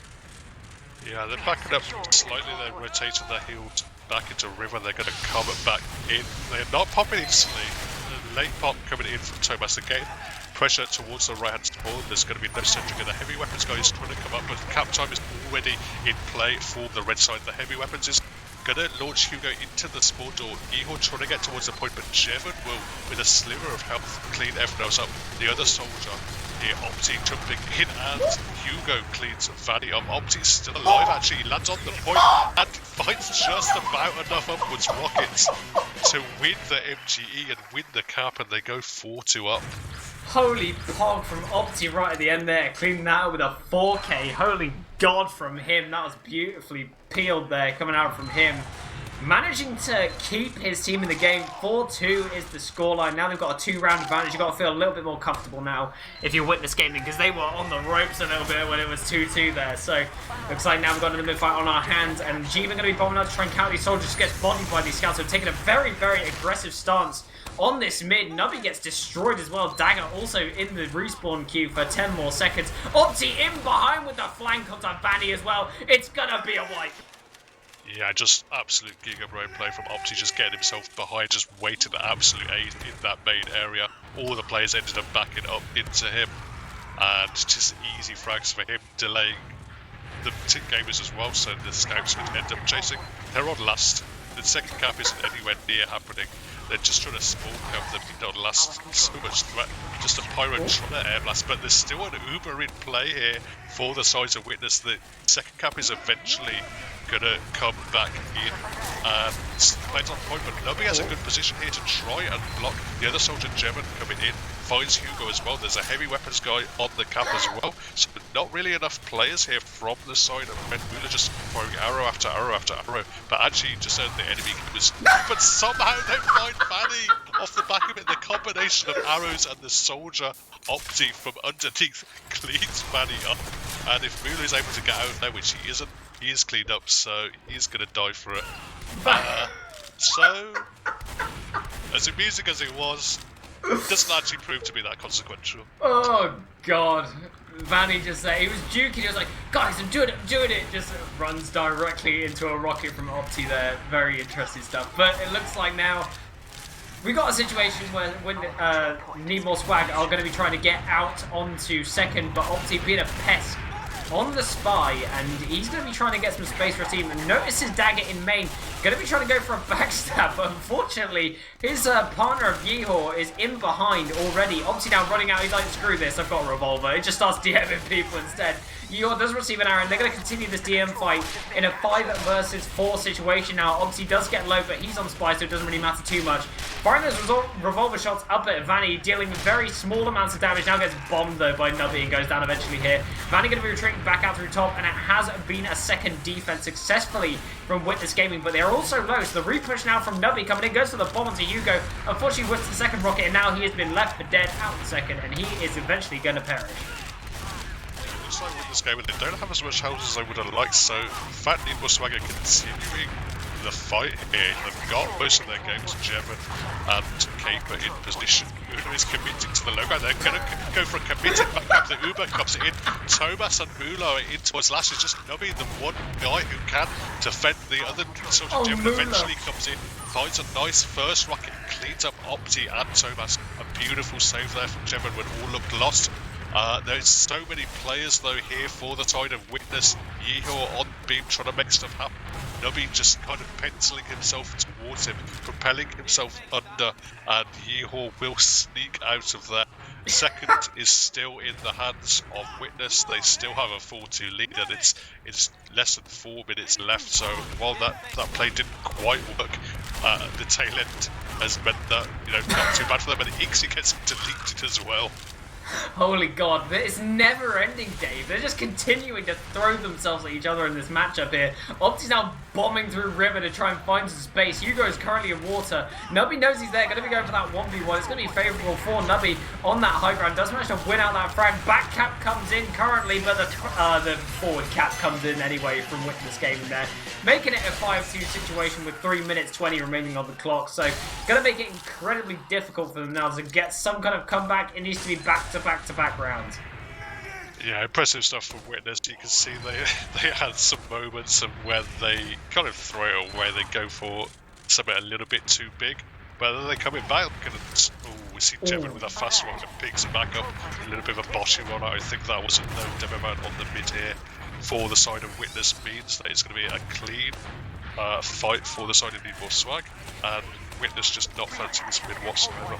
Yeah, they're backing up slightly, they're rotating their heels back into river, they're going to come back in. They're not popping instantly. The late pop coming in from Thomas again. Pressure towards the right-hand spawn. There's going to be no sentry gun. The heavy weapons guy is trying to come up, but cap time is already in play for the red side. The heavy weapons is going to launch Hugo into the spawn door. Ihor trying to get towards the point, but Jevon will, with a sliver of health, clean everyone else up. The other soldier here, Opti jumping in, and Hugo cleans Vanny up. Opti's still alive, actually. He lands on the point and finds just about enough upwards rockets to win the MGE and win the cap, and they go 4-2 up. Holy pog from Opti right at the end there, cleaning that up with a 4K. Holy God from him, that was beautifully peeled there, coming out from him. Managing to keep his team in the game. 4-2 is the scoreline. Now they've got a 2-round advantage. You've got to feel a little bit more comfortable now if you're Witness Gaming, because they were on the ropes a little bit when it was 2-2 there. So looks like now we've got another mid-fight on our hands, and Jiva going to be bombing out to try and counter these soldiers. Just gets bodied by these scouts. So taking a very, very aggressive stance on this mid. Nubby gets destroyed as well. Dagger also in the respawn queue for 10 more seconds. Opti in behind with the flank onto Vanny as well. It's gonna be a wipe. Yeah, just absolute giga brain play from Opti, just getting himself behind, just waiting for absolute aid in that main area. All the players ended up backing up into him, and just easy frags for him, delaying the team gamers as well, so the scouts would end up chasing. They're on last. The second cap isn't anywhere near happening. They're just trying to spawn cap them on last. So much threat. Just a pyro trying to air blast, but there's still an Uber in play here for the sides of Witness. The second cap is eventually gonna come back in, and plays on point, but Nubby has a good position here to try and block the other soldier. Jevon coming in, finds Hugo as well. There's a heavy weapons guy on the cap as well, so not really enough players here from the side of Red Mula, just throwing arrow after arrow after arrow, but actually just the enemy was, but somehow they find Vanny off the back of it. The combination of arrows and the soldier Opti from underneath cleans Vanny up, and if Mula is able to get out there, which he isn't, he is cleaned up, so he's going to die for it. So, as amusing as it was, it doesn't actually prove to be that consequential. Oh God, Vanny just he was juking, he was like, guys, I'm doing it, just runs directly into a rocket from Opti there. Very interesting stuff. But it looks like now we got a situation where when NeedMoreSwag are going to be trying to get out onto second, but Opti being a pest on the spy, and he's going to be trying to get some space for a team. And notice his dagger in main, going to be trying to go for a backstab, but unfortunately his partner of Ihor is in behind already. Obviously now running out, he's like, screw this, I've got a revolver. It just starts DMing people instead. Ihor does receive an arrow, and they're going to continue this DM fight in a 5 versus 4 situation now. Obviously does get low, but he's on spy, so it doesn't really matter too much. Firing those revolver shots up at Vanny, dealing very small amounts of damage. Now gets bombed though by Nubby and goes down eventually here. Vanny going to be retreating back out through top, and it has been a second defense successfully from Witness Gaming, but they're also low, so the repush now from Nubby coming in, goes for the bomb onto Hugo. Unfortunately whiffs the second rocket, and now he has been left for dead out the second, and he is eventually going to perish. Looks like Witness Gaming, they don't have as much health as they would have liked, so in fact NeedMoreSwag are continuing the fight here. They've got most of their games, Jevon and Caper in position. Uno is committing to the low ground. They're going to go for a committed back. The Uber comes in. Thomas and Mula are in towards last. It's just Nubby, the one guy who can defend the other sort of Jevon eventually comes in, finds a nice first rocket, cleans up Opti and Thomas. A beautiful save there from Jevon when all looked lost. There's so many players though here for the side of Witness. Ihor on beam trying to make stuff happen. Nubby just kind of penciling himself towards him, propelling himself under, and Ihor will sneak out of there. Second is still in the hands of Witness. They still have a 4-2 lead, and it's less than 4 minutes left. So while that play didn't quite work, the tail end has meant that, you know, not too bad for them, and Ixie gets deleted as well. Holy God, it's never ending, Dave. They're just continuing to throw themselves at each other in this matchup here. Opti's now bombing through river to try and find some space. Hugo is currently in water. Nubby knows he's there. Going to be going for that 1v1. It's going to be favourable for Nubby on that high ground. Does manage to win out that frag. Back cap comes in currently, but the forward cap comes in anyway from Witness Gaming there. Making it a 5-2 situation with 3 minutes 20 remaining on the clock. So going to make it incredibly difficult for them now to get some kind of comeback. It needs to be back-to-back rounds. Yeah, impressive stuff from Witness. You can see they had some moments of where they kind of throw it away. They go for something a little bit too big, but then they come in back and we see Jevon with a fast one and picks it back up. A little bit of a botching on it. I think that was a no demo man on the mid here for the side of Witness means that it's going to be a clean fight for the side of NeedMoreSwag, and Witness just not fancying this mid whatsoever.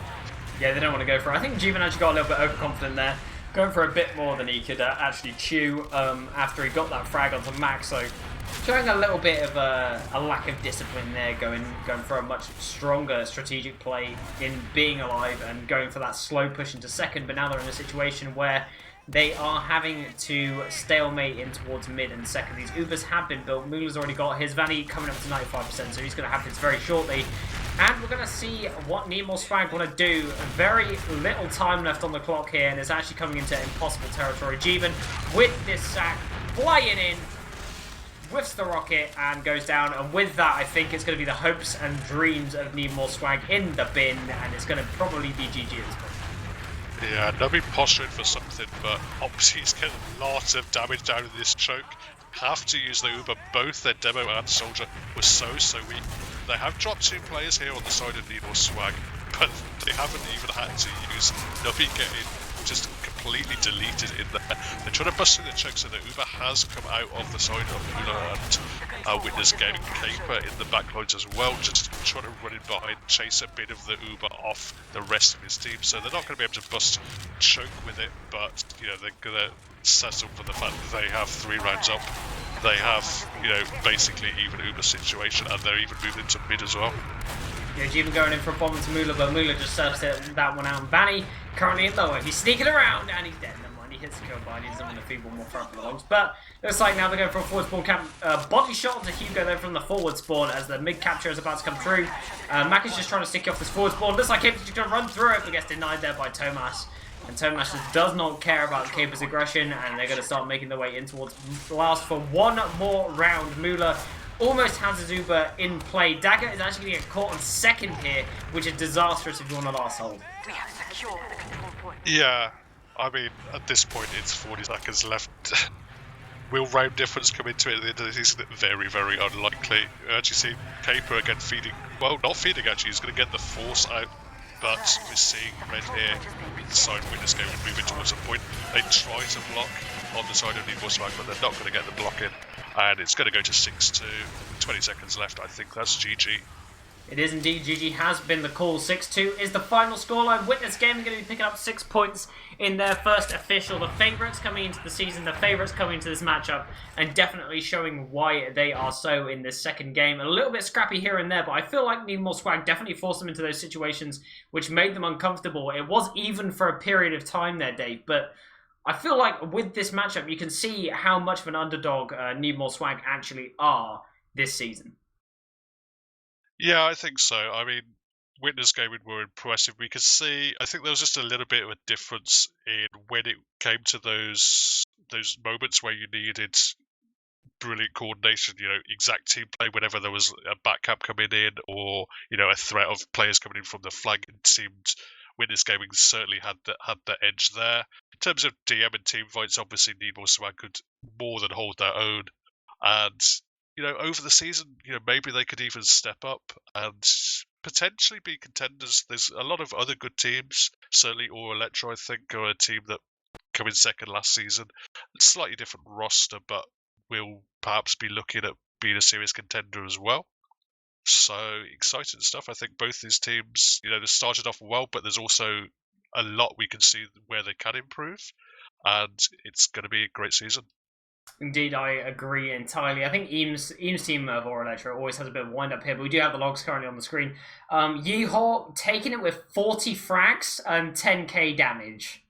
Yeah, they don't want to go for it. I think Jeevan actually got a little bit overconfident there. Going for a bit more than he could actually chew after he got that frag onto Max, so showing a little bit of a lack of discipline there, going for a much stronger strategic play in being alive and going for that slow push into second, but now they're in a situation where they are having to stalemate in towards mid and second. These Ubers have been built. Mula's already got his Vanny coming up to 95%, so he's going to have this very shortly. And we're going to see what NeedMoreSwag want to do. Very little time left on the clock here, and it's actually coming into impossible territory. Jeevan, with this sack, flying in, whiffs the rocket, and goes down. And with that, I think it's going to be the hopes and dreams of NeedMoreSwag in the bin, and it's going to probably be GG at this point. Yeah, Nubby posturing for something, but obviously he's getting lots of damage down in this choke. Have to use the Uber. Both their demo and soldier were so weak. They have dropped 2 players here on the side of NeedMoreSwag, but they haven't even had to use Nubby getting just completely deleted in there. They're trying to bust through the choke, so the Uber has come out of the side of Mula and Witness getting Caper in the backlines as well, just trying to run in behind, chase a bit of the Uber off the rest of his team. So they're not going to be able to bust choke with it, but they're going to settle for the fact that they have 3 rounds up. They have, basically even Uber situation, and they're even moving into mid as well. Yeah, Jeevan going in for a bomb to Mula, but Mula just serves that one out. And Vanny currently in lower. He's sneaking around, and he's dead. Never mind, he hits the kill by, and he's on the feeble more front logs. But looks like now they're going for a forward spawn camp. Body shot onto Hugo there from the forward spawn as the mid capture is about to come through. Mac is just trying to stick you off this forward spawn. Looks like he's just going to run through it, but gets denied there by Tomas. And Tomas just does not care about Caper's aggression, and they're going to start making their way in towards last for one more round. Mula almost has his Uber in play. Dagger is actually going to get caught on second here, which is disastrous if you want a last hold. We have secured the control point. Yeah, I mean, at this point, it's 40 seconds left. Will round difference come into it at the end of the season? Very, very unlikely. You actually see Caper again feeding, well, not feeding actually, he's going to get the force out. But we're seeing red here, the side of Witness Game moving towards a point. They try to block on the side of NeedMoreSwag, but they're not going to get the block in. And it's going to go to 6-2. 20 seconds left. I think that's GG. It is indeed GG, has been the call. 6-2 is the final scoreline. Witness Game are going to be picking up 6 points in their first official. The favourites coming into the season, the favourites coming into this matchup, and definitely showing why they are so in this second game. A little bit scrappy here and there, but I feel like NeedMoreSwag definitely forced them into those situations which made them uncomfortable. It was even for a period of time there, Dave, but I feel like with this matchup, you can see how much of an underdog NeedMoreSwag actually are this season. Yeah, I think so. I mean, Witness Gaming were impressive. We could see, I think there was just a little bit of a difference in when it came to those moments where you needed brilliant coordination, exact team play whenever there was a back cap coming in or, a threat of players coming in from the flank. It seemed Witness Gaming certainly had the edge there. In terms of DM and team fights, obviously NeedMoreSwag could more than hold their own. And over the season, maybe they could even step up and potentially be contenders. There's a lot of other good teams, certainly Or Electro, I think, are a team that came in second last season. Slightly different roster, but will perhaps be looking at being a serious contender as well. So exciting stuff. I think both these teams, they started off well, but there's also a lot we can see where they can improve, and it's going to be a great season. Indeed, I agree entirely. I think Eames team of Or Electro always has a bit of wind up here, but we do have the logs currently on the screen. Yeehaw taking it with 40 frags and 10k damage.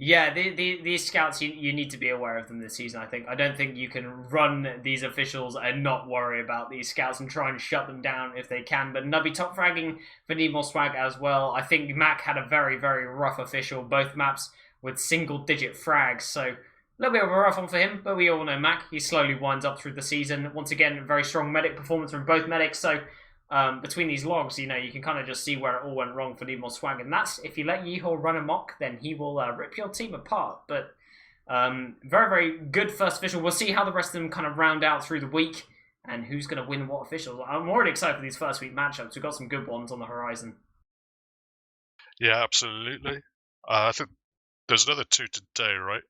Yeah, these scouts, you need to be aware of them this season, I think. I don't think you can run these officials and not worry about these scouts and try and shut them down if they can. But Nubby top fragging for NeedMoreSwag as well. I think Mac had a very, very rough official, both maps with single-digit frags. So a little bit of a rough one for him, but we all know Mac. He slowly winds up through the season. Once again, very strong medic performance from both medics. So between these logs, you can kind of just see where it all went wrong for NeedMoreSwag, and that's if you let Yeehor run amok, then he will rip your team apart. But very, very good first official. We'll see how the rest of them kind of round out through the week, and who's going to win what officials. I'm already excited for these first week matchups. We've got some good ones on the horizon. Yeah, absolutely. I think there's another 2 today, right?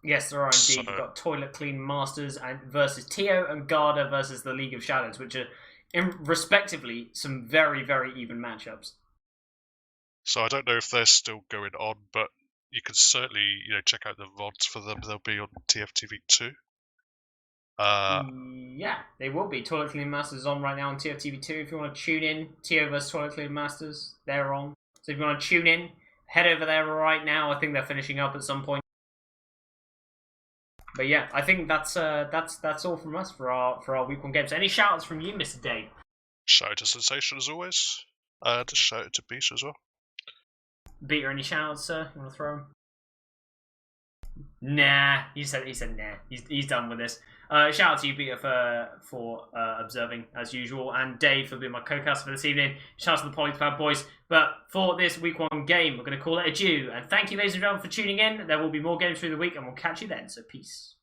Yes, there are indeed. So- We've got Toilet Clean Masters and versus Tio and Garda versus the League of Shadows, which are respectively some very, very even matchups. So I don't know if they're still going on, but you can certainly check out the VODs for them. They'll be on TFTV2. Yeah, they will be. Toilet Clean Masters is on right now on TFTV2. If you want to tune in, Tio vs Toilet Clean Masters, they're on. So if you want to tune in, head over there right now. I think they're finishing up at some point. But yeah, I think that's all from us for our week 1 games. Any shout outs from you, Mr. Dave? Shout out to Sensation as always, and shout out to Beast as well. Beater, any shout outs, sir? You want to throw him? Nah, he said nah. He's done with this. Shout out to you, Peter, for observing as usual, and Dave for being my co-caster for this evening. Shout out to the Polypad boys. But for this week 1 game, we're going to call it adieu. And thank you, ladies and gentlemen, for tuning in. There will be more games through the week, and we'll catch you then. So peace.